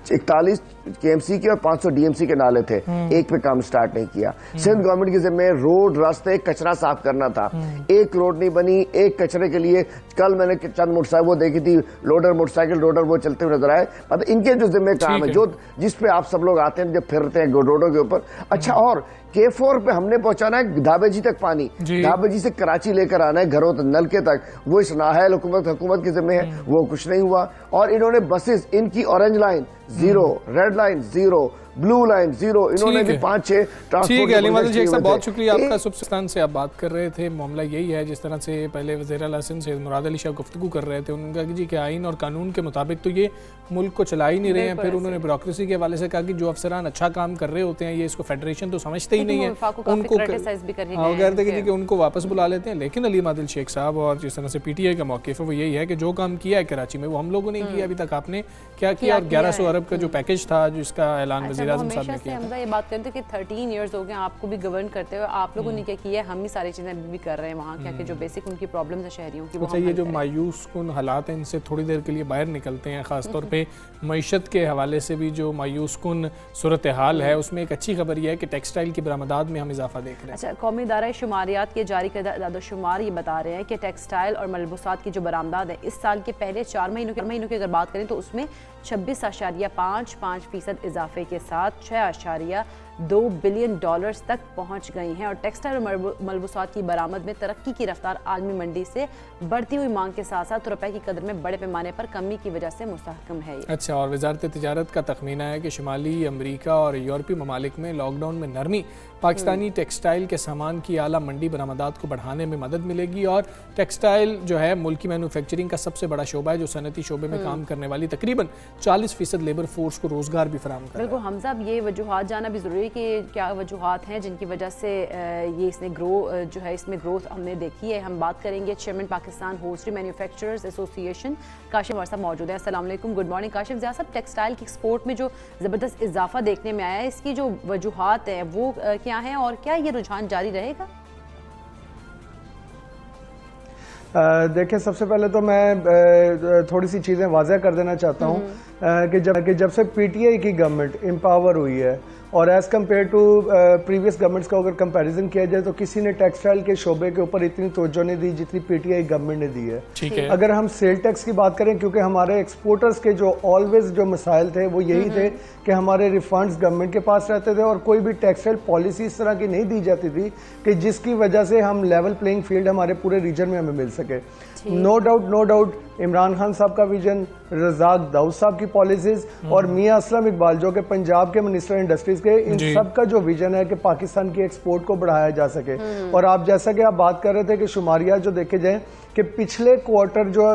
41 KMC کے اور 500 DMC کے نالے تھے, ایک پہ کام سٹارٹ نہیں کیا. سندھ گورنمنٹ کے ذمہ روڈ, راستے, کچرا صاف کرنا تھا. ایک روڈ نہیں بنی, ایک کچرے کے لیے. کل میں نے چند موٹر سائیکل وہ دیکھی تھی, لوڈر, موٹر سائیکل لوڈر وہ چلتے ہوئے نظر آئے. مطلب ان کے جو ذمہ کام ہے, جو جس پہ آپ سب لوگ آتے ہیں جب پھرتے ہیں روڈوں کے اوپر. اچھا, اور K4 پہ ہم نے پہنچانا ہے دھابے جی تک پانی, دھابے جی سے کراچی لے کر آنا ہے گھروں تک, نلکے تک. وہ اس نااہل حکومت کے ذمہ ہے, وہ کچھ نہیں ہوا. اور انہوں نے بسز, ان کی orange line 0, red line 0, blue line 0, انہوں نے بھی 5-6 ٹرانسپورٹ. علی مادل جی صاحب بہت شکریہ آپ کا. سبستان سے آپ بات کر رہے تھے, معاملہ یہی ہے جس طرح سے پہلے وزیر اعلیٰ سندھ سید مراد علی شاہ گفتگو کر رہے تھے. انہوں نے کہا کہ آئین اور قانون کے مطابق تو یہ ملک کو چلا ہی نہیں رہے ہیں. پھر انہوں نے بیوروکریسی کے حوالے سے کہا کہ جو افسران اچھا کام کر رہے ہوتے ہیں یہ اس کو فیڈریشن تو سمجھتے ہی نہیں ہے, ان کو کہتے ہیں کہ ان کو واپس بلا لیتے ہیں. لیکن علی مادل شیخ صاحب اور جس طرح سے PTI کا موقف ہے وہ یہی ہے کہ جو کام کیا ہے کراچی میں وہ ہم لوگوں نے کیا ابھی تک. آپ نے کیا کیا؟ اور 1100 ارب کا جو پیکج تھا جس کا اعلان وزیر اعظم صاحب نے کیا. یہ بات کرتے کہ 13 ایئرز ہو گئے آپ کو بھی گورن کرتے ہوئے, آپ لوگوں نے کیا کیا ہے, ہم ہی ساری چیزیں بھی کر رہے ہیں وہاں کیا کہ جو بیسک ان کی پرابلمز ہیں شہریوں کی. اچھا, یہ جو مایوس کن حالات ہیں ان سے تھوڑی دیر کے لیے باہر نکلتے ہیں, خاص طور پہ معیشت کے حوالے سے بھی جو مایوس کن صورتحال ہے اس میں ایک اچھی خبر یہ ہے کہ ٹیکسٹائل کی برآمدات میں ہم اضافہ دیکھ رہے ہیں. اچھا, قومی ادارہ شماریات کے جاری کردہ اعداد و شمار یہ بتا رہے ہیں کہ ٹیکسٹائل اور ملبوسات کی جو برآمدات ہیں اس سال کے پہلے 4 مہینوں کی اگر بات کریں تو اس میں 26.55% اضافے کے ساتھ 6.2 بلین ڈالرز تک پہنچ گئی ہیں. اور ٹیکسٹائل اور ملبوسات کی برآمد میں ترقی کی رفتار عالمی منڈی سے بڑھتی ہوئی مانگ کے ساتھ ساتھ روپے کی قدر میں بڑے پیمانے پر کمی کی وجہ سے مستحکم ہے. اچھا, اور وزارت تجارت کا تخمینہ ہے کہ شمالی امریکہ اور یورپی ممالک میں لاک ڈاؤن میں نرمی پاکستانی ٹیکسٹائل کے سامان کی اعلیٰ منڈی برآمدات کو بڑھانے میں مدد ملے گی. اور ٹیکسٹائل جو ہے ملکی مینوفیکچرنگ کا سب سے بڑا شعبہ ہے جو صنعتی شعبے میں کام کرنے والی تقریباً 40% لیبر فورس کو روزگار بھی فراہم کرتا ہے. بالکل حمزہ, اب یہ وجوہات جانا بھی ضروری ہے کہ کیا وجوہات ہیں جن کی وجہ سے یہ اس نے اس میں گروتھ ہم نے دیکھی ہے. ہم بات کریں گے چیئرمین پاکستان ہوسٹری مینوفیکچررز ایسوسی ایشن کاشف ور صاحب موجود ہیں. السلام علیکم, گڈ مارننگ. کاشف ضیاء صاحب, ٹیکسٹائل کی ایکسپورٹ میں جو زبردست اضافہ دیکھنے میں آیا ہے اس کی جو وجوہات ہیں وہ کیا ہیں اور کیا یہ رجحان جاری رہے گا؟ دیکھیں, سب سے پہلے تو میں تھوڑی سی چیزیں واضح کر دینا چاہتا ہوں کہ جب سے PTI کی گورنمنٹ امپاور ہوئی ہے اور as compare to previous governments کا اگر کمپیریزن کیا جائے تو کسی نے ٹیکسٹائل کے شعبے کے اوپر اتنی توجہ نہیں دی جتنی PTI گورنمنٹ نے دی ہے. اگر ہم سیل ٹیکس کی بات کریں, کیونکہ ہمارے ایکسپورٹرز کے جو آلویز جو مسائل تھے وہ یہی تھے کہ ہمارے ریفنڈز گورنمنٹ کے پاس رہتے تھے اور کوئی بھی ٹیکسٹائل پالیسی اس طرح کی نہیں دی جاتی تھی کہ جس کی وجہ سے ہم لیول پلینگ فیلڈ ہمارے پورے ریجن میں ہمیں مل سکے. نو ڈاؤٹ عمران خان صاحب کا ویژن, رزاق داؤد صاحب کی پالیسیز اور میاں اسلم اقبال جو کہ پنجاب کے منسٹر انڈسٹریز کے, ان سب کا جو ویژن ہے کہ پاکستان کی ایکسپورٹ کو بڑھایا جا سکے. اور آپ جیسا کہ آپ بات کر رہے تھے کہ شماریات جو دیکھے جائیں کہ پچھلے کوارٹر جو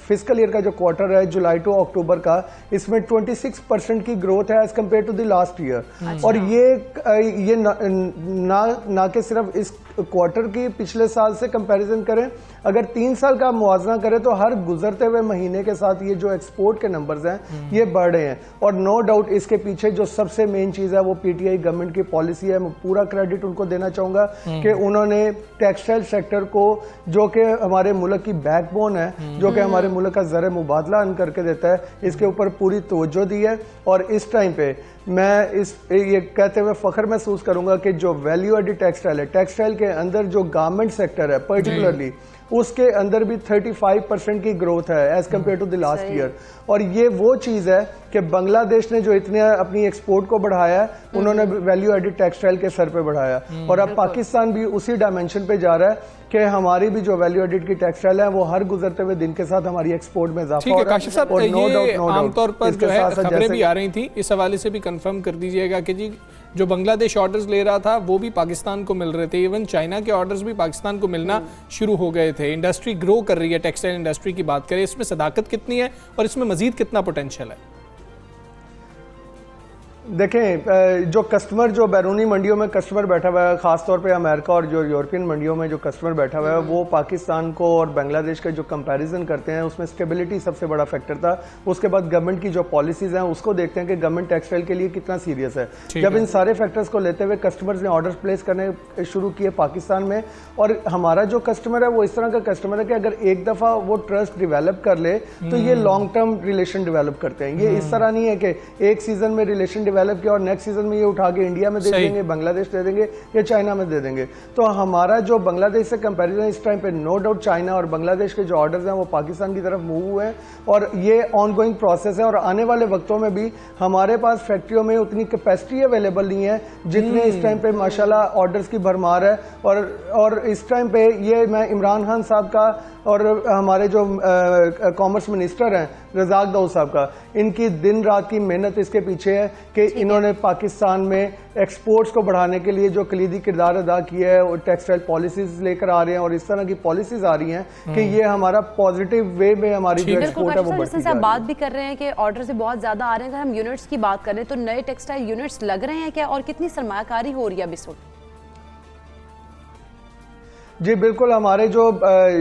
فسکل ایئر کا جو کوارٹر ہے جولائی ٹو اکتوبر کا, اس میں 26% کی گروتھ ہے as compare to the last year. اور یہ نہ کہ صرف اس کوارٹر کی پچھلے سال سے کمپیریزن کریں, اگر 3 سال کا موازنہ کریں تو ہر گزرتے ہوئے مہینے کے ساتھ یہ جو ایکسپورٹ کے نمبرز ہیں یہ بڑھ رہے ہیں. اور نو ڈاؤٹ اس کے پیچھے جو سب سے مین چیز ہے وہ PTI گورنمنٹ کی پالیسی ہے. میں پورا کریڈٹ ان کو دینا چاہوں گا کہ انہوں نے ٹیکسٹائل سیکٹر کو, جو کہ ہمارے ملک کی بیک بون ہے, جو کہ ہمارے ملک کا زر مبادلہ ان کر کے دیتا ہے, اس کے اوپر پوری توجہ دی ہے. اور اس ٹائم پہ میں یہ کہتے ہوئے فخر محسوس کروں گا کہ جو ویلیو ایڈڈ ٹیکسٹائل ہے, ٹیکسٹائل کے اندر جو گارمنٹ سیکٹر ہے پرٹیکولرلی, اس کے اندر بھی 35% کی گروتھ ہے as compare to the last year. اور یہ وہ چیز ہے کہ بنگلہ دیش نے جو اتنے اپنی ایکسپورٹ کو بڑھایا ہے انہوں نے ویلیو ایڈڈ ٹیکسٹائل کے سر پہ بڑھایا, اور اب پاکستان بھی اسی ڈائمینشن پہ جا رہا ہے کہ ہماری بھی جو ویلیو ایڈڈ کی ٹیکسٹائل ہے وہ ہر گزرتے ہوئے دن کے ساتھ ہماری ایکسپورٹ میں اضافہ ہو رہا ہے. کاشف صاحب, یہ عام طور پر جو ہے خبریں بھی آ رہی تھیں, اس حوالے سے بھی کنفرم کر دیجئے گا کہ جی جو بنگلہ دیش آرڈرز لے رہا تھا وہ بھی پاکستان کو مل رہے تھے, ایون چائنا کے آرڈرز بھی پاکستان کو ملنا شروع ہو گئے تھے. انڈسٹری گرو کر رہی ہے, ٹیکسٹائل انڈسٹری کی بات کریں, اس میں صداقت کتنی ہے اور اس میں مزید کتنا پوٹینشیل ہے؟ دیکھیں, جو کسٹمر جو بیرونی منڈیوں میں کسٹمر بیٹھا ہوا ہے, خاص طور پہ امریکہ اور جو یورپین منڈیوں میں جو کسٹمر بیٹھا ہوا ہے, وہ پاکستان کو اور بنگلہ دیش کا جو کمپیریزن کرتے ہیں اس میں اسٹیبلٹی سب سے بڑا فیکٹر تھا. اس کے بعد گورنمنٹ کی جو پالیسیز ہیں اس کو دیکھتے ہیں کہ گورنمنٹ ٹیکسٹائل کے لیے کتنا سیریس ہے. جب ان سارے فیکٹرز کو لیتے ہوئے کسٹمرز نے آرڈر پلیس کرنے شروع کیے پاکستان میں, اور ہمارا جو کسٹمر ہے وہ اس طرح کا کسٹمر ہے کہ اگر ایک دفعہ وہ ٹرسٹ ڈیولپ کر لے تو یہ لانگ ٹرم ریلیشن ڈیولپ کرتے ہیں. یہ اس طرح نہیں ہے کہ ایک سیزن میں ریلیشن ڈیولپ کیا اور نیکسٹ سیزن میں یہ اٹھا کے انڈیا میں دے دیں گے, بنگلہ دیش دے دیں گے یا چائنا میں دے دیں گے. تو ہمارا جو بنگلہ دیش سے کمپیریزن اس ٹائم پہ نو ڈاؤٹ چائنا اور بنگلہ دیش کے جو آرڈرز ہیں وہ پاکستان کی طرف موو ہوئے ہیں, اور یہ آن گوئنگ پروسیس ہے. اور آنے والے وقتوں میں بھی ہمارے پاس فیکٹریوں میں اتنی کیپیسٹی اویلیبل نہیں ہے جتنے اس ٹائم پہ ماشاءاللہ آرڈرز کی بھرمار ہے. اور اس ٹائم پہ یہ میں عمران خان صاحب کا اور ہمارے جو کامرس منسٹر ہیں رزاق داؤد صاحب کا, ان کی دن رات کی محنت اس کے پیچھے ہے کہ انہوں نے پاکستان میں ایکسپورٹس کو بڑھانے کے لیے جو کلیدی کردار ادا کیا ہے, اور ٹیکسٹائل پالیسیز لے کر آ رہے ہیں, اور اس طرح کی پالیسیز آ رہی ہیں کہ یہ ہمارا پازیٹیو وے میں ہماری جو ایکسپورٹ ہے وہ بڑھتی جا رہی ہے. بات بھی کر رہے ہیں کہ آرڈر سے بہت زیادہ آ رہے ہیں. اگر ہم یونٹس کی بات کریں تو نئے ٹیکسٹائل یونٹس لگ رہے ہیں کیا, اور کتنی سرمایہ کاری ہو رہی ہے اب اس وقت؟ جی بالکل, ہمارے جو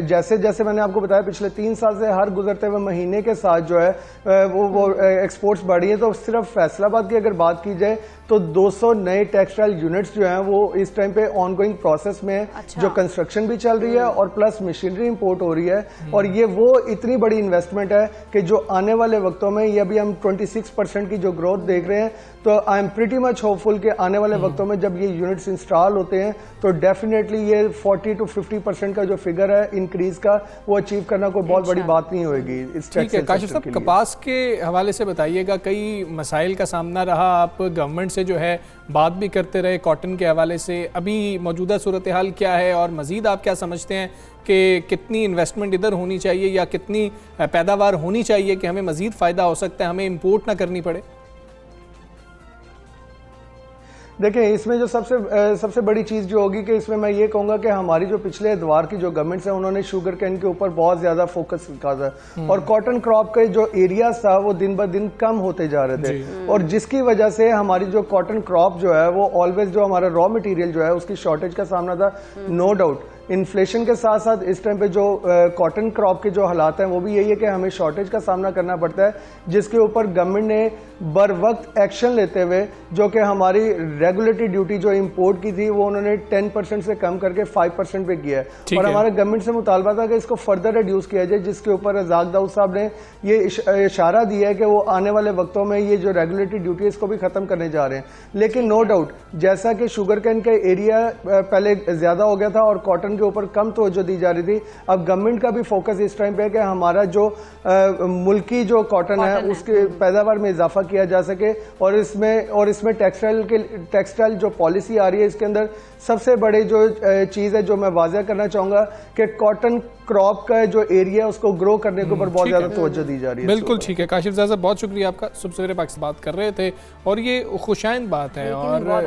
جیسے میں نے آپ کو بتایا پچھلے 3 سال سے ہر گزرتے ہوئے مہینے کے ساتھ جو ہے وہ ایکسپورٹس بڑھی ہے. تو صرف فیصل آباد کی اگر بات کی جائے تو 200 نئے ٹیکسٹائل یونٹس جو ہیں وہ اس ٹائم پہ آن گوئنگ پروسیس میں جو کنسٹرکشن بھی چل رہی ہے اور پلس مشینری امپورٹ ہو رہی ہے. اور یہ وہ اتنی بڑی انویسٹمنٹ ہے کہ جو آنے والے وقتوں میں یہ ابھی ہم 26% کی جو گروتھ دیکھ رہے ہیں, تو I am pretty much hopeful کہ آنے والے وقتوں میں جب یہ یونٹس انسٹال ہوتے ہیں تو ڈیفینیٹلی یہ 40 to 50% کا جو فگر ہے انکریز کا وہ اچیو کرنا کوئی بہت بڑی بات نہیں ہوئے گی. ٹھیک ہے کاشف صاحب, کپاس کے حوالے سے بتائیے گا, کئی مسائل کا سامنا رہا, آپ گورنمنٹ سے جو ہے بات بھی کرتے رہے کاٹن کے حوالے سے, ابھی موجودہ صورتحال کیا ہے اور مزید آپ کیا سمجھتے ہیں کہ کتنی انویسٹمنٹ ادھر ہونی چاہیے یا کتنی پیداوار ہونی چاہیے کہ ہمیں مزید فائدہ ہو سکتا ہے, ہمیں امپورٹ نہ کرنی پڑے؟ دیکھیں, اس میں جو سب سے بڑی چیز جو ہوگی کہ اس میں میں یہ کہوں گا کہ ہماری جو پچھلے ادوار کی جو گورنمنٹس ہیں انہوں نے شوگر کین کے اوپر بہت زیادہ فوکس رکھا تھا, اور کاٹن کراپ کے جو ایریاز تھا وہ دن بہ دن کم ہوتے جا رہے تھے, اور جس کی وجہ سے ہماری جو کاٹن کراپ جو ہے وہ آلویز جو ہمارا را مٹیریل جو ہے اس کی شارٹیج کا سامنا تھا. نو ڈاؤٹ انفلیشن کے ساتھ ساتھ اس ٹائم پہ جو کاٹن کراپ کے جو حالات ہیں وہ بھی یہی ہے کہ ہمیں شارٹیج کا سامنا کرنا پڑتا ہے, جس کے اوپر گورنمنٹ نے بر وقت ایکشن لیتے ہوئے جو کہ ہماری ریگولیٹری ڈیوٹی جو امپورٹ کی تھی وہ انہوں نے 10% سے کم کر کے 5% پہ کیا ہے, اور ہمارے گورنمنٹ سے مطالبہ تھا کہ اس کو فردر ریڈیوس کیا جائے, جس کے اوپر رزاق داؤد صاحب نے یہ اشارہ دیا ہے کہ وہ آنے والے وقتوں میں یہ جو ریگولیٹری ڈیوٹی ہے اس کو بھی ختم کرنے جا رہے ہیں. لیکن نو ڈاؤٹ جیسا کہ شوگر کین کا ایریا پہلے زیادہ ہو گیا تھا اور کاٹن کے اوپر کم توجہ دی جا رہی تھی, اب گورنمنٹ کا بھی فوکس اس ٹائم پہ ہے کہ ہمارا جو ملکی جو کاٹن ہے اس کے پیداوار میں اضافہ کیا جا سکے, اور اس میں ٹیکسٹائل جو پالیسی آ رہی ہے اس کے اندر سب سے بڑے جو چیز ہے جو میں واضح کرنا چاہوں گا کہ کاٹن کراپ کا جو ایریا اس کو گرو کرنے کے اوپر بہت زیادہ توجہ دی جا رہی ہے. بالکل ٹھیک ہے کاشف صاحب, بہت شکریہ آپ کا, صبح سویرے پاک سے بات کر رہے تھے, اور یہ خوشائند بات ہے, اور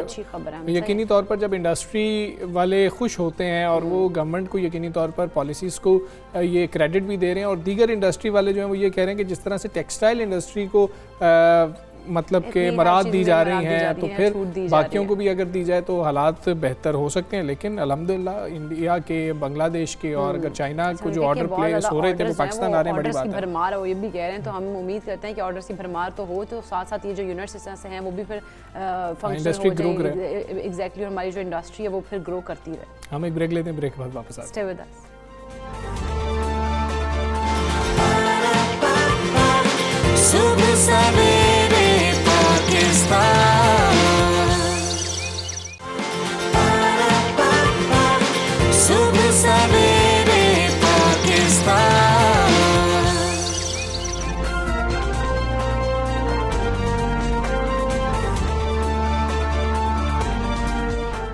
یقینی طور پر جب انڈسٹری والے خوش ہوتے ہیں اور وہ گورنمنٹ کو یقینی طور پر پالیسیز کو یہ کریڈٹ بھی دے رہے ہیں, اور دیگر انڈسٹری والے جو ہیں وہ یہ کہہ رہے ہیں کہ جس طرح سے ٹیکسٹائل انڈسٹری کو مطلب کہ مراعات دی جا رہی ہیں تو پھر باقیوں کو بھی اگر دی جائے تو حالات بہتر ہو سکتے ہیں. لیکن الحمدللہ انڈیا کے, بنگلہ دیش کے اور اگر چائنا کو جو آرڈر پلیس ہو رہے تھے وہ پاکستان آ رہے ہیں, بڑی بات ہے. بھرمار ہو یہ بھی کہہ رہے ہیں, تو ہم امید کرتے ہیں کہ آرڈرز کی بھرمار تو ہو, تو ساتھ ساتھ یہ جو یونٹس اس طرح سے ہیں وہ بھی پھر فنکشن ہو جائیں ایگزیکٹلی, اور ہماری جو انڈسٹری ہے وہ پھر گرو کرتی رہے. ہم ایک بریک لیتے ہیں, بریک کے بعد واپس آتے ہیں. Stay with us. صبح سویرے پاکستان, صبح سویرے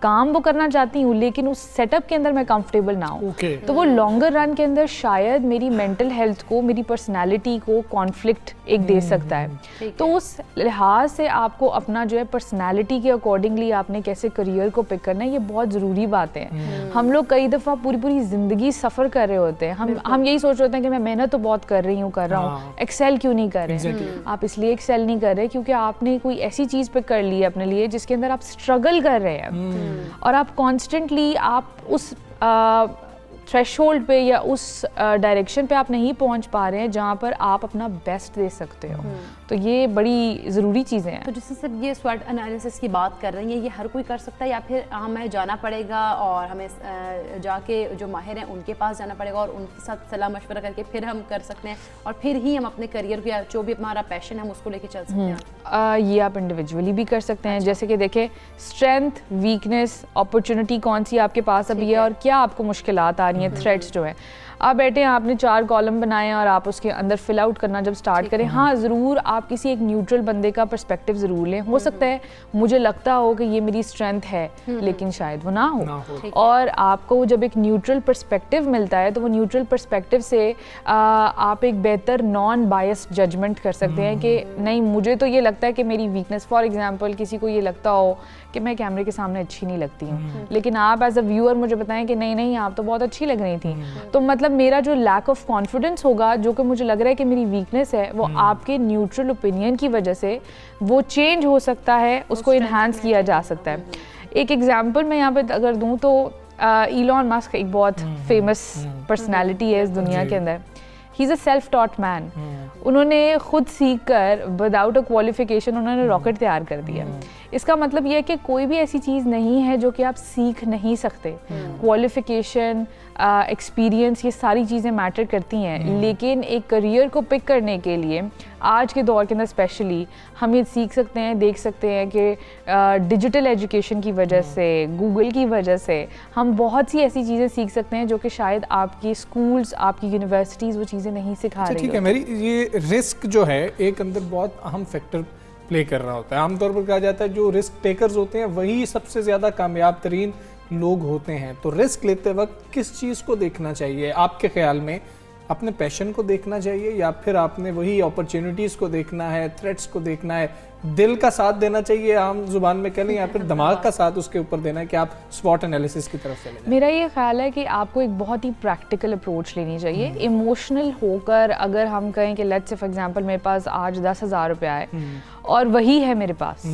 کام وہ کرنا چاہتی ہوں لیکن اس سیٹ اپ کے اندر میں کمفرٹیبل نہ ہوں, تو وہ لانگر رن کے اندر شاید میری مینٹل ہیلتھ کو, میری پرسنالٹی کو کانفلکٹ ایک دے سکتا ہے. تو اس لحاظ سے آپ کو اپنا جو ہے پرسنالٹی کے اکارڈنگلی آپ نے کیسے کریئر کو پک کرنا ہے, یہ بہت ضروری بات ہے. ہم لوگ کئی دفعہ پوری زندگی سفر کر رہے ہوتے ہیں, ہم یہی سوچ رہے ہوتے ہیں کہ میں محنت تو بہت کر رہی ہوں, ایکسل کیوں نہیں کر رہے. آپ اس لیے ایکسل نہیں کر رہے کیونکہ آپ نے کوئی ایسی چیز پک کر لی ہے اپنے لیے جس کے اندر آپ اسٹرگل کر رہے ہیں, اور آپ کانسٹنٹلی آپ اس تھریش ہولڈ پہ یا اس ڈائریکشن پہ آپ نہیں پہنچ پا رہے ہیں جہاں پر آپ اپنا بیسٹ دے سکتے ہو. تو یہ بڑی ضروری چیزیں ہیں. تو جس سے یہ سوٹ انالیسس کی بات کر رہی ہیں, یہ ہر کوئی کر سکتا ہے یا پھر ہمیں جانا پڑے گا اور ہمیں جا کے جو ماہر ہیں ان کے پاس جانا پڑے گا اور ان کے ساتھ صلاح مشورہ کر کے پھر ہم کر سکتے ہیں اور پھر ہی ہم اپنے کریئر کو یا جو بھی ہمارا پیشن ہے ہم اس کو لے کے چل سکتے ہیں؟ یہ آپ انڈیویجولی بھی کر سکتے ہیں. جیسے کہ دیکھیں اسٹرینتھ, ویکنیس, اپرچونٹی کون سی آپ کے پاس ابھی ہے اور کیا آپ کو مشکلات آ رہی ہیں, تھریٹس جو ہیں. آپ بیٹھے ہیں, آپ نے 4 کالم بنائے ہیں اور آپ اس کے اندر فل آؤٹ کرنا جب سٹارٹ کریں, ہاں ضرور آپ کسی ایک نیوٹرل بندے کا پرسپیکٹیو ضرور لیں. ہو سکتا ہے مجھے لگتا ہو کہ یہ میری اسٹرینتھ ہے لیکن شاید وہ نہ ہو, اور آپ کو جب ایک نیوٹرل پرسپیکٹیو ملتا ہے تو وہ نیوٹرل پرسپیکٹیو سے آپ ایک بہتر نان بائسڈ ججمنٹ کر سکتے ہیں کہ نہیں مجھے تو یہ لگتا ہے کہ میری ویکنیس, فار ایگزامپل کسی کو یہ لگتا ہو کہ میں کیمرے کے سامنے اچھی نہیں لگتی ہوں, لیکن آپ ایز اے ویور مجھے بتائیں کہ نہیں آپ تو بہت اچھی لگ رہی تھیں, تو مطلب میرا جو لیک آف کانفیڈنس ہوگا جو کہ مجھے لگ رہا ہے کہ میری ویکنیس ہے, وہ آپ کے نیوٹرل اوپینین کی وجہ سے وہ چینج ہو سکتا ہے, اس کو انہانس کیا جا سکتا ہے. ایک ایگزامپل میں یہاں پہ اگر دوں تو ایلون مسک ایک بہت فیمس پرسنالٹی ہے اس دنیا کے اندر. ہی از اے سیلف ٹاٹ مین. انہوں نے خود سیکھ کر وداؤٹ اے کوالیفیکیشن انہوں نے راکٹ تیار کر دیا. اس کا مطلب یہ ہے کہ کوئی بھی ایسی چیز نہیں ہے جو کہ آپ سیکھ نہیں سکتے. کوالیفیکیشن, ایکسپیرینس, یہ ساری چیزیں میٹر کرتی ہیں, لیکن ایک کریئر کو پک کرنے کے لیے آج کے دور کے اندر اسپیشلی ہم یہ سیکھ سکتے ہیں, دیکھ سکتے ہیں کہ ڈیجیٹل ایجوکیشن کی وجہ سے, گوگل کی وجہ سے ہم بہت سی ایسی چیزیں سیکھ سکتے ہیں جو کہ شاید آپ کی اسکولز, آپ کی یونیورسٹیز وہ چیزیں نہیں سکھا رہی. ٹھیک ہے, میری یہ رسک جو ہے ایک اندر بہت اہم فیکٹر پلے کر رہا ہوتا ہے. عام طور پر کہا جاتا ہے جو رسک ٹیکرز ہوتے ہیں وہی سب سے زیادہ کامیاب ترین لوگ ہوتے ہیں. تو رسک لیتے وقت کس چیز کو دیکھنا چاہیے آپ کے خیال میں؟ اپنے پیشن کو دیکھنا چاہیے یا پھر آپ نے وہی اپرچونیٹیز کو دیکھنا ہے, تھریٹس کو دیکھنا ہے, دل کا ساتھ دینا چاہیے عام زبان میں کہہ لیں, یا پھر دماغ کا ساتھ اس کے اوپر دینا ہے کہ آپ سپوٹ انالیسس کی طرف چلے جائیں؟ میرا یہ خیال ہے کہ آپ کو ایک بہت ہی پریکٹیکل اپروچ لینی چاہیے. ایموشنل ہو کر اگر ہم کہیں کہ لیٹس سے فار ایگزامپل میرے پاس آج 10,000 روپے آئے اور وہی ہے میرے پاس,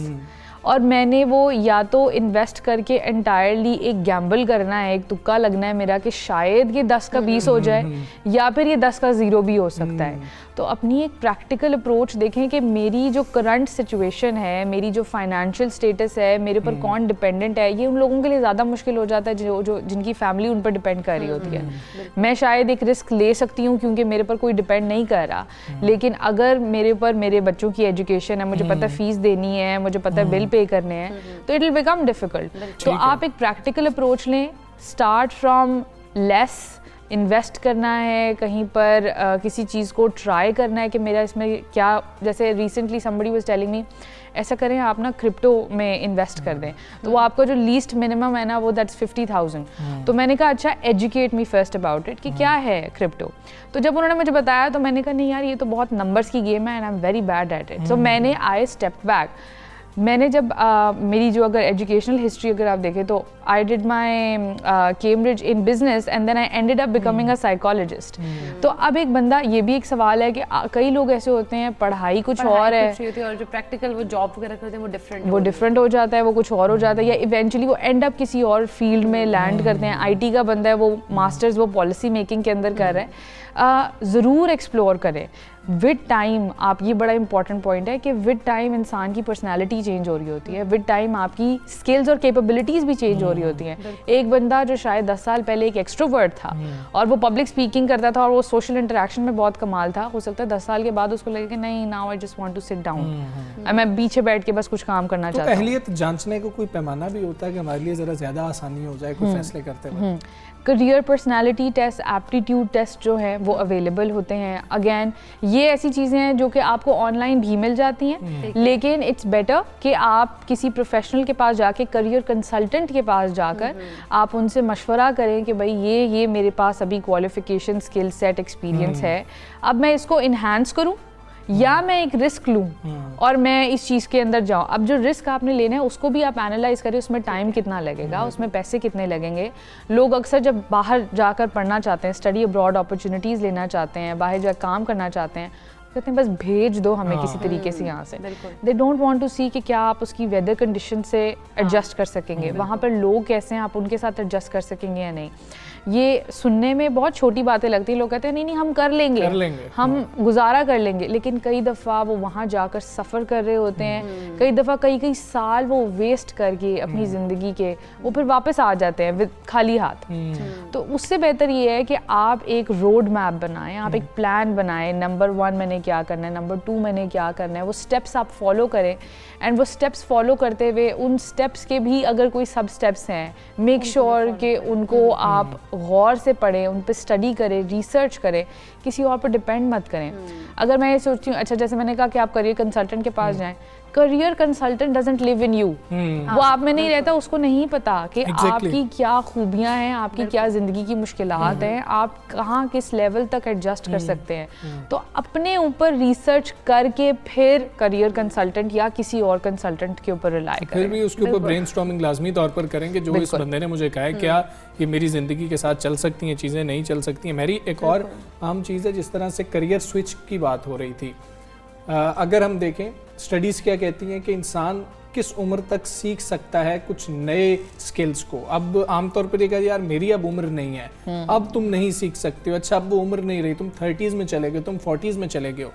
اور میں نے وہ یا تو انویسٹ کر کے انٹائرلی ایک گیمبل کرنا ہے, ایک تکا لگنا ہے میرا کہ شاید یہ 10 کا 20 ہو جائے, یا پھر یہ 10 کا 0 بھی ہو سکتا ہے. تو اپنی ایک پریکٹیکل اپروچ دیکھیں کہ میری جو کرنٹ سچویشن ہے, میری جو فائنینشیل اسٹیٹس ہے, میرے پر کون ڈپینڈنٹ ہے. یہ ان لوگوں کے لیے زیادہ مشکل ہو جاتا ہے جو جن کی فیملی ان پر ڈپینڈ کر رہی ہوتی ہے. میں شاید ایک رسک لے سکتی ہوں کیونکہ میرے پر کوئی ڈپینڈ نہیں کر رہا, لیکن اگر میرے پر میرے بچوں کی ایجوکیشن ہے, مجھے پتہ فیس دینی ہے, مجھے پتہ بل پے کرنے ہیں, تو اٹ ول بیکم ڈیفیکلٹ. تو آپ ایک پریکٹیکل اپروچ لیں, اسٹارٹ فرام لیس, انویسٹ کرنا ہے کہیں پر, کسی چیز کو ٹرائی کرنا ہے کہ میرا اس میں کیا. جیسے recently somebody was telling me ایسا کریں آپ نا کرپٹو میں انویسٹ کر دیں, تو وہ آپ کا جو لیسٹ منیمم ہے نا وہ دیٹس 50,000. تو میں نے کہا اچھا educate me first about it کہ کیا ہے کرپٹو. تو جب انہوں نے مجھے بتایا تو میں نے کہا نہیں یار یہ تو بہت نمبرس کی گیم ہے and I am very bad at it. So میں نے آئی اسٹیپ بیک. میں نے جب میری جو اگر ایجوکیشنل ہسٹری اگر آپ دیکھیں تو I did my Cambridge in business and then I ended up becoming a psychologist. تو اب ایک بندہ, یہ بھی ایک سوال ہے کہ کئی لوگ ایسے ہوتے ہیں پڑھائی کچھ اور ہے اور جو پریکٹیکل وہ جاب وغیرہ کرتے ہیں وہ ڈفرینٹ ہو جاتا ہے, وہ کچھ اور ہو جاتا ہے, یا ایونچولی وہ اینڈ اپ کسی اور فیلڈ میں لینڈ کرتے ہیں. آئی ٹی کا بندہ ہے, وہ ماسٹرز وہ پالیسی میکنگ کے اندر کر رہا ہے. ضرور ایکسپلور کریں ود ٹائم. آپ یہ بڑا امپورٹنٹ پوائنٹ ہے کہ ود ٹائم انسان کی پرسنالٹی چینج ہو رہی ہوتی ہے, ود ٹائم آپ کی اسکلز اور کیپیبلٹیز بھی چینج ہو رہی ہوتی ہیں. ایک بندہ جو شاید 10 سال پہلے ایک ایکسٹروورٹ تھا اور وہ پبلک اسپیکنگ کرتا تھا اور وہ سوشل انٹریکشن میں بہت کمال تھا, ہو سکتا ہے 10 سال کے بعد اس کو لگے کہ نہیں now I just want to sit down, میں پیچھے بیٹھ کے بس کچھ کام کرنا چاہتا ہوں. اہلیت جانچنے کو کوئی پیمانہ بھی ہوتا ہے کہ ہمارے لیے ذرا زیادہ آسانی ہو جائے کوئی فیصلے کرتے ہوئے؟ Career personality test, aptitude test جو ہیں وہ اویلیبل ہوتے ہیں. اگین یہ ایسی چیزیں ہیں جو کہ آپ کو آن لائن بھی مل جاتی ہیں, لیکن اٹس بیٹر کہ آپ کسی پروفیشنل کے پاس جا کے, کریئر کنسلٹنٹ کے پاس جا کر آپ ان سے مشورہ کریں کہ بھائی یہ میرے پاس ابھی کوالیفیکیشن, اسکل سیٹ, ایکسپیرینس ہے, اب میں اس کو انہینس کروں یا میں ایک رسک لوں اور میں اس چیز کے اندر جاؤں. اب جو رسک آپ نے لینا ہے اس کو بھی آپ اینالائز کریں, اس میں ٹائم کتنا لگے گا, اس میں پیسے کتنے لگیں گے. لوگ اکثر جب باہر جا کر پڑھنا چاہتے ہیں, اسٹڈی ابراڈ اپرچونیٹیز لینا چاہتے ہیں, باہر جا کام کرنا چاہتے ہیں, کہتے ہیں بس بھیج دو ہمیں کسی طریقے سے یہاں سے. دے ڈونٹ وانٹ ٹو سی کہ کیا آپ اس کی ویدر کنڈیشن سے ایڈجسٹ کر سکیں گے, وہاں پر لوگ کیسے ہیں, آپ ان کے ساتھ ایڈجسٹ کر سکیں گے یا نہیں. یہ سننے میں بہت چھوٹی باتیں لگتی ہیں, لوگ کہتے ہیں نہیں ہم کر لیں گے, ہم گزارا کر لیں گے, لیکن کئی دفعہ وہ وہاں جا کر سفر کر رہے ہوتے ہیں, کئی دفعہ کئی سال وہ ویسٹ کر کے اپنی زندگی کے وہ پھر واپس آ جاتے ہیں خالی ہاتھ. تو اس سے بہتر یہ ہے کہ آپ ایک روڈ میپ بنائیں, آپ ایک پلان بنائیں, نمبر 1 میں نے کیا کرنا ہے, نمبر 2 میں نے کیا کرنا ہے, وہ اسٹیپس آپ فالو کریں. اینڈ وہ اسٹیپس فالو کرتے ہوئے ان اسٹیپس کے بھی اگر کوئی سب اسٹیپس ہیں, میک شیور کہ ان کو آپ غور سے پڑھیں, ان پہ اسٹڈی کریں, ریسرچ کریں, کسی اور پر ڈپینڈ مت کریں. اگر میں یہ سوچتی ہوں, اچھا جیسے میں نے کہا کہ آپ کریئر کنسلٹنٹ کے پاس جائیں, career consultant doesn't live in you, وہ آپ میں نہیں رہتا, اس کو نہیں پتا کہ آپ کی کیا خوبیاں ہیں, آپ کی کیا زندگی کی مشکلات ہیں, آپ کہاں کس لیول تک ایڈجسٹ کر سکتے ہیں. تو اپنے اوپر ریسرچ کر کے پھر کریئر کنسلٹنٹ یا کسی اور کنسلٹنٹ کے اوپر ریلائی کریں. پھر بھی اس کے اوپر برین اسٹارمنگ لازمی طور پر کریں کہ جو اس بندے نے مجھے کہا ہے کیا یہ میری زندگی کے ساتھ چل سکتی ہیں چیزیں, نہیں چل سکتی ہیں. میری ایک اور عام چیز ہے, جس طرح سے کریئر سوئچ کی بات ہو رہی تھی, اگر ہم دیکھیں اسٹڈیز کیا کہتی ہیں کہ انسان کس عمر تک سیکھ سکتا ہے کچھ نئے سکلز کو. اب عام طور پر یہ کہا یار میری اب عمر نہیں ہے, اب تم نہیں سیکھ سکتے ہو. اچھا اب وہ عمر نہیں رہی, تم 30s میں چلے گئے, تم 40s میں چلے گئے ہو,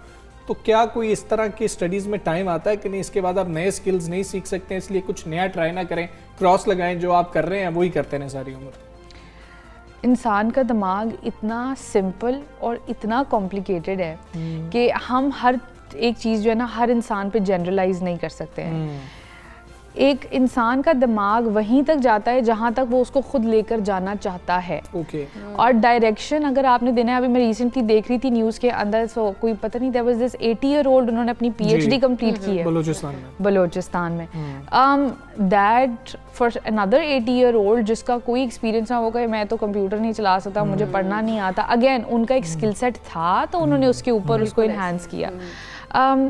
تو کیا کوئی اس طرح کی اسٹڈیز میں ٹائم آتا ہے کہ نہیں اس کے بعد آپ نئے سکلز نہیں سیکھ سکتے, اس لیے کچھ نیا ٹرائی نہ کریں, کراس لگائیں, جو آپ کر رہے ہیں وہی کرتے ہیں ساری عمر. انسان کا دماغ اتنا سمپل اور اتنا کمپلیکیٹڈ ہے کہ ہم ہر ایک چیز جو ہے نا ہر انسان پہ جنرلائز نہیں کر سکتے ہیں. ایک انسان کا دماغ وہیں تک جاتا ہے جہاں تک وہ اس کو خود لے کر جانا چاہتا ہے, اور ڈائریکشن اگر آپ نے دینا ہے. ابھی میں ریسنٹلی دیکھ رہی تھی نیوز کے اندر, سو کوئی پتہ نہیں, there was this 80-year-old, انہوں نے اپنی PhD کمپلیٹ کی ہے بلوچستان میں. That for another 80-year-old جس کا کوئی ایکسپیرینس نہ ہوگا, میں تو کمپیوٹر نہیں چلا سکتا, مجھے پڑھنا نہیں آتا, اگین ان کا ایک اسکل سیٹ تھا تو انہوں نے اس کے اوپر اس کو انہینس کیا.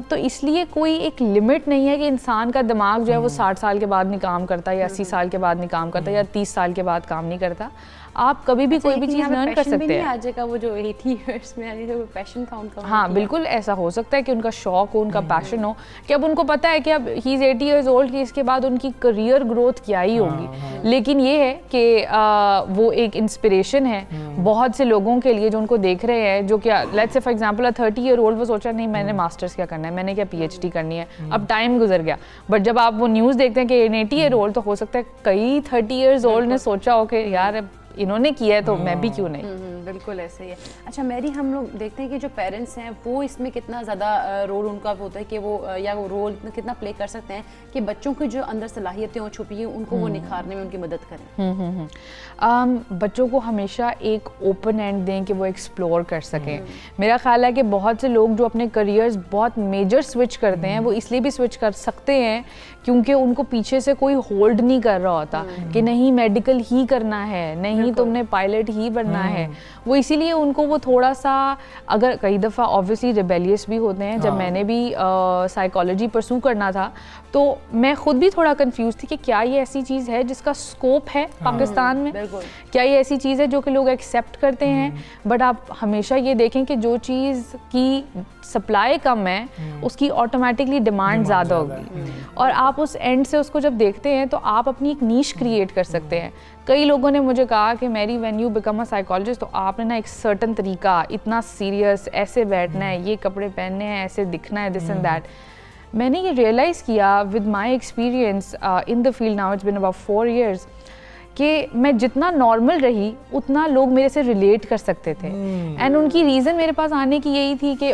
تو اس لیے کوئی ایک لمٹ نہیں ہے کہ انسان کا دماغ جو ہے وہ 60 سال کے بعد نہیں کام کرتا, یا 80 سال کے بعد نہیں کام کرتا, یا 30 سال کے بعد کام نہیں کرتا. آپ کبھی بھی کوئی بھی چیز لرن کر سکتے ہیں. آج کا وہ جو 80 ایئرس میں پیشن تھا ان کا, ہاں بالکل ایسا ہو سکتا ہے کہ ان کا شوق ہو, ان کا پیشن ہو, کہ اب ان کو پتہ ہے کہ اب ہی از 80 ایئرز اولڈ, کہ اس کے بعد ان کی کریئر گروتھ کیا ہی ہوگی. لیکن یہ ہے کہ وہ ایک انسپریشن ہے بہت سے لوگوں کے لیے جو ان کو دیکھ رہے ہیں, جو کہ let's say for example 30-year-old وہ سوچا نہیں میں نے ماسٹرز کیا کرنا ہے, میں نے کیا PhD کرنی ہے, اب ٹائم گزر گیا. بٹ جب آپ وہ نیوز دیکھتے ہیں کہ 80-year-old, تو ہو سکتا ہے کئی 30 years old نے سوچا ہو کہ یار انہوں نے کیا ہے تو میں بھی کیوں نہیں. بالکل ایسے ہی ہے. اچھا میری, ہم لوگ دیکھتے ہیں کہ جو پیرنٹس ہیں وہ اس میں کتنا زیادہ رول ان کا ہوتا ہے کہ وہ یا وہ رول کتنا پلے کر سکتے ہیں کہ بچوں کی جو اندر صلاحیتیں چھپی ہیں ان کو وہ نکھارنے میں ان کی مدد کریں. بچوں کو ہمیشہ ایک اوپن اینڈ دیں کہ وہ ایکسپلور کر سکیں. میرا خیال ہے کہ بہت سے لوگ جو اپنے کریئرز بہت میجر سوئچ کرتے ہیں, وہ اس لیے بھی سوئچ کر سکتے ہیں کیونکہ ان کو پیچھے سے کوئی ہولڈ نہیں کر رہا ہوتا کہ نہیں میڈیکل ہی کرنا ہے, نہیں تم نے پائلٹ ہی بننا ہے. وہ اسی لیے ان کو وہ تھوڑا سا, اگر کئی دفعہ آبویسلی ریبیلیس بھی ہوتے ہیں. جب میں نے بھی سائیکالوجی پرسو کرنا تھا تو میں خود بھی تھوڑا کنفیوز تھی کہ کیا یہ ایسی چیز ہے جس کا اسکوپ ہے پاکستان میں, کیا یہ ایسی چیز ہے جو کہ لوگ ایکسیپٹ کرتے ہیں. بٹ آپ ہمیشہ یہ دیکھیں کہ جو چیز کی سپلائی کم ہے اس کی آٹومیٹکلی ڈیمانڈ زیادہ ہوگی, اور آپ اس اینڈ سے اس کو جب دیکھتے ہیں تو آپ اپنی ایک نیش کریٹ کر سکتے ہیں. کئی لوگوں نے مجھے کہا کہ میری when you become a psychologist تو آپ نے نا ایک سرٹن طریقہ, اتنا سیریس, ایسے بیٹھنا ہے, یہ کپڑے پہننے ہیں, ایسے دکھنا ہے, دس اینڈ دیٹ. میں نے یہ ریئلائز کیا with my experience in the field, now it's been about 4 years, کہ میں جتنا نارمل رہی اتنا لوگ میرے سے ریلیٹ کر سکتے تھے. اینڈ ان کی ریزن میرے پاس آنے کی یہی تھی کہ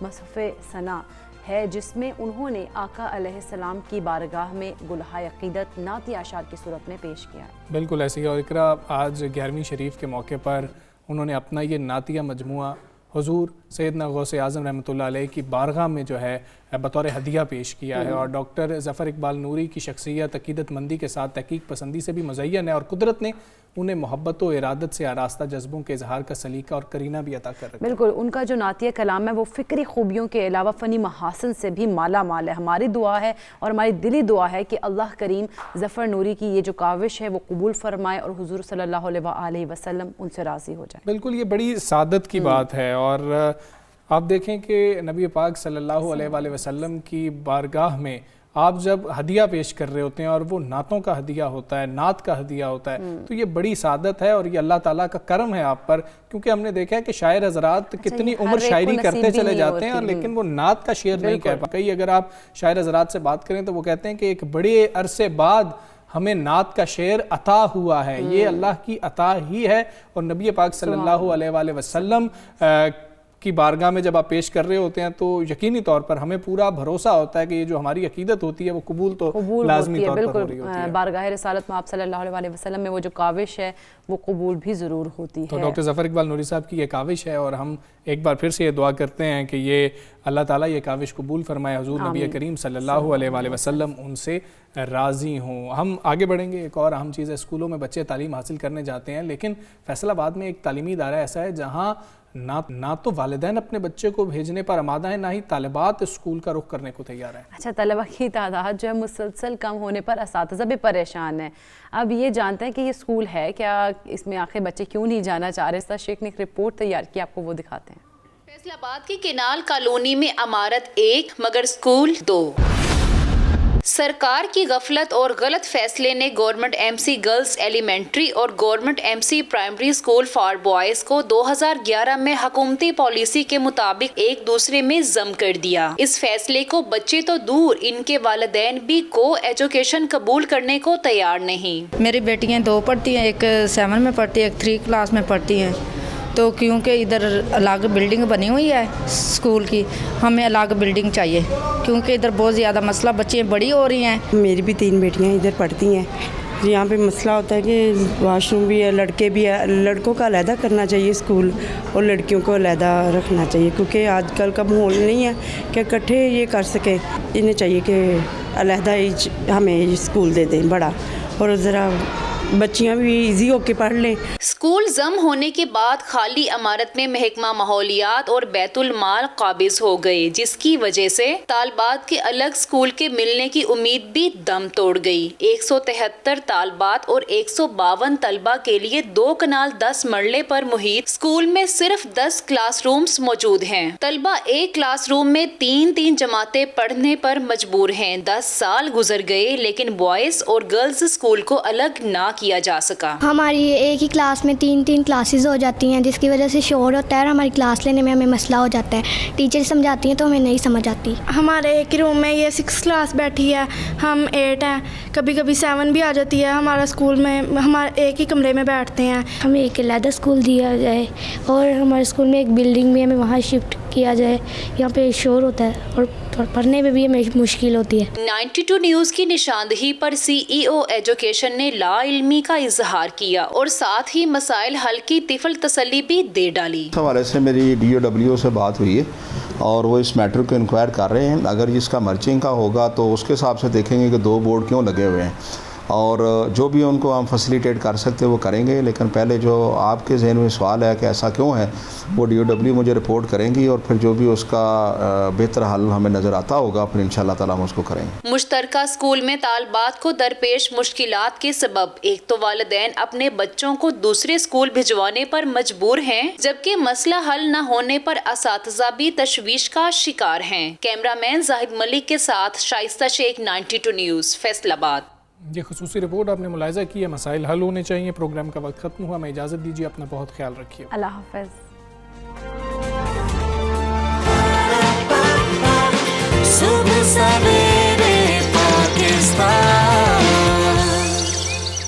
مصحف ثنا ہے، جس میں انہوں نے آقا علیہ السلام کی بارگاہ میں گلہائے عقیدت نعتیہ اشعار کی صورت میں پیش کیا ہے۔ بالکل ایسے ہی، اور اقرا آج 11ویں شریف کے موقع پر انہوں نے اپنا یہ نعتیہ مجموعہ حضور سیدنا غوث اعظم رحمۃ اللہ علیہ کی بارگاہ میں جو ہے بطور ہدیہ پیش کیا ہے، اور ڈاکٹر ظفر اقبال نوری کی شخصیت عقیدت مندی کے ساتھ تحقیق پسندی سے بھی مزین ہے، اور قدرت نے انہیں محبت و ارادت سے آراستہ جذبوں کے اظہار کا سلیقہ اور کرینہ بھی عطا کر رکھا ہے۔ بالکل، ان کا جو نعتیہ کلام ہے وہ فکری خوبیوں کے علاوہ فنی محاسن سے بھی مالا مال ہے۔ ہماری دعا ہے اور ہماری دلی دعا ہے کہ اللہ کریم ظفر نوری کی یہ جو کاوش ہے وہ قبول فرمائے اور حضور صلی اللہ علیہ وسلم ان سے راضی ہو جائے۔ بالکل، یہ بڑی سعادت کی بات ہے، اور آپ دیکھیں کہ نبی پاک صلی اللہ علیہ وسلم کی بارگاہ میں آپ جب ہدیہ پیش کر رہے ہوتے ہیں اور وہ نعتوں کا ہدیہ ہوتا ہے، نعت کا ہدیہ ہوتا ہے، تو یہ بڑی سعادت ہے اور یہ اللہ تعالیٰ کا کرم ہے آپ پر، کیونکہ ہم نے دیکھا ہے کہ شاعر حضرات کتنی عمر شاعری کرتے چلے جاتے ہیں اور لیکن وہ نعت کا شعر نہیں کہہ پاتے۔ اگر آپ شاعر حضرات سے بات کریں تو وہ کہتے ہیں کہ ایک بڑے عرصے بعد ہمیں نعت کا شعر عطا ہوا ہے، یہ اللہ کی عطا ہی ہے، اور نبی پاک صلی اللہ علیہ وسلم کی بارگاہ میں جب آپ پیش کر رہے ہوتے ہیں تو یقینی طور پر ہمیں پورا بھروسہ ہوتا ہے کہ یہ جو ہماری عقیدت ہوتی ہے وہ قبول تو لازمی طور پر ہو رہی ہوتی ہے۔ بارگاہ رسالت میں آپ صلی اللہ علیہ وسلم میں وہ جو کاوش ہے وہ قبول بھی ضرور ہوتی ہے۔ تو ڈاکٹر ظفر اقبال نوری صاحب کی یہ کاوش ہے، اور ہم ایک بار پھر سے یہ دعا کرتے ہیں کہ یہ اللہ تعالیٰ یہ کاوش قبول فرمائے، حضور نبی کریم صلی اللہ علیہ وسلم ان سے راضی ہوں۔ ہم آگے بڑھیں گے، ایک اور اہم چیز ہے، اسکولوں میں بچے تعلیم حاصل کرنے جاتے ہیں، لیکن فیصل آباد میں ایک تعلیمی ادارہ ایسا ہے جہاں نہ تو والدین اپنے بچے کو بھیجنے پر آمادہ ہیں، نہ ہی طالبات اسکول کا رخ کرنے کو تیار ہیں۔ اچھا، طلبہ کی تعداد جو ہے مسلسل کم ہونے پر اساتذہ بھی پریشان ہیں۔ اب یہ جانتے ہیں کہ یہ اسکول ہے کیا، اس میں آخر بچے کیوں نہیں جانا چاہ رہے؟ اس طرح شیخ نے ایک رپورٹ تیار کی، آپ کو وہ دکھاتے ہیں۔ فیصل آباد کی کینال کالونی میں عمارت 1 مگر اسکول 2۔ سرکار کی غفلت اور غلط فیصلے نے government M C girls elementary اور government M C primary school for boys کو 2011 میں حکومتی پالیسی کے مطابق ایک دوسرے میں ضم کر دیا۔ اس فیصلے کو بچے تو دور، ان کے والدین بھی کو ایجوکیشن قبول کرنے کو تیار نہیں۔ میری بیٹیاں 2 پڑھتی ہیں، ایک 7 میں پڑھتی ہے، ایک 3 کلاس میں پڑھتی ہیں، تو کیونکہ ادھر الگ بلڈنگ بنی ہوئی ہے اسکول کی، ہمیں الگ بلڈنگ چاہیے کیونکہ ادھر بہت زیادہ مسئلہ، بچے بڑی ہو رہی ہیں۔ میری بھی 3 بیٹیاں ادھر پڑھتی ہیں، یہاں پہ مسئلہ ہوتا ہے کہ واش روم بھی ہے، لڑکے بھی ہے، لڑکوں کا علیحدہ کرنا چاہیے اسکول اور لڑکیوں کو علیحدہ رکھنا چاہیے، کیونکہ آج کل کا ماحول نہیں ہے کہ اکٹھے یہ کر سکیں، انہیں چاہیے کہ علیحدہ ہمیں اسکول دے دیں بڑا، اور ذرا بچیاں بھی ایزی ہو کے پڑھ لیں۔ اسکول ضم ہونے کے بعد خالی عمارت میں محکمہ ماحولیات اور بیت المال قابض ہو گئے، جس کی وجہ سے طالبات کے الگ اسکول کے ملنے کی امید بھی دم توڑ گئی۔ 173 طالبات اور 152 طلبہ کے لیے 2 کنال 10 مرلے پر محیط اسکول میں صرف 10 کلاس رومز موجود ہیں۔ طلبہ ایک کلاس روم میں 3 جماعتیں پڑھنے پر مجبور ہیں۔ 10 سال گزر گئے لیکن بوائز اور گرلز اسکول کو الگ نہ کیا جا سکا۔ ہماری ایک ہی کلاس میں 3 کلاسز ہو جاتی ہیں، جس کی وجہ سے شور ہوتا ہے اور ہماری کلاس لینے میں ہمیں مسئلہ ہو جاتا ہے، ٹیچر سمجھاتی ہیں تو ہمیں نہیں سمجھ آتی۔ ہمارے ایک ہی روم میں یہ 6 کلاس بیٹھی ہے، ہم 8 ہیں، کبھی کبھی 7 بھی آ جاتی ہے، ہمارا اسکول میں ہمارے ایک ہی کمرے میں بیٹھتے ہیں۔ ہمیں ایک علیحدہ اسکول دیا جائے اور ہمارے اسکول میں ایک بلڈنگ بھی ہمیں وہاں شفٹ کیا جائے، یہاں پہ شور ہوتا ہے اور پڑھنے میں بھی ہمیں مشکل ہوتی ہے۔ 92 نیوز کی نشاندہی پر CEO ایجوکیشن نے لا علمی کا اظہار کیا اور ساتھ ہی مسائل حل کی طفل تسلی بھی دے ڈالی۔ اس حوالے سے میری DOW سے بات ہوئی ہے اور وہ اس میٹر کو انکوائر کر رہے ہیں، اگر اس کا مرچنگ کا ہوگا تو اس کے حساب سے دیکھیں گے کہ 2 بورڈ کیوں لگے ہوئے ہیں، اور جو بھی ان کو ہم فیسیلیٹیٹ کر سکتے وہ کریں گے، لیکن پہلے جو آپ کے ذہن میں سوال ہے کہ ایسا کیوں ہے، وہ DOW مجھے رپورٹ کریں گی، اور پھر جو بھی اس کا بہتر حل ہمیں نظر آتا ہوگا پھر انشاءاللہ تعالیٰ ہم اس کو کریں گے۔ مشترکہ اسکول میں طالبات کو درپیش مشکلات کے سبب ایک تو والدین اپنے بچوں کو دوسرے اسکول بھجوانے پر مجبور ہیں، جبکہ مسئلہ حل نہ ہونے پر اساتذہ بھی تشویش کا شکار ہیں۔ کیمرہ مین زاہد ملک کے ساتھ شائستہ شیخ، 92 نیوز، فیصل آباد۔ یہ خصوصی رپورٹ آپ نے ملاحظہ کی ہے، مسائل حل ہونے چاہیے۔ پروگرام کا وقت ختم ہوا، میں اجازت دیجیے، اپنا بہت خیال رکھیے۔ اللہ حافظ۔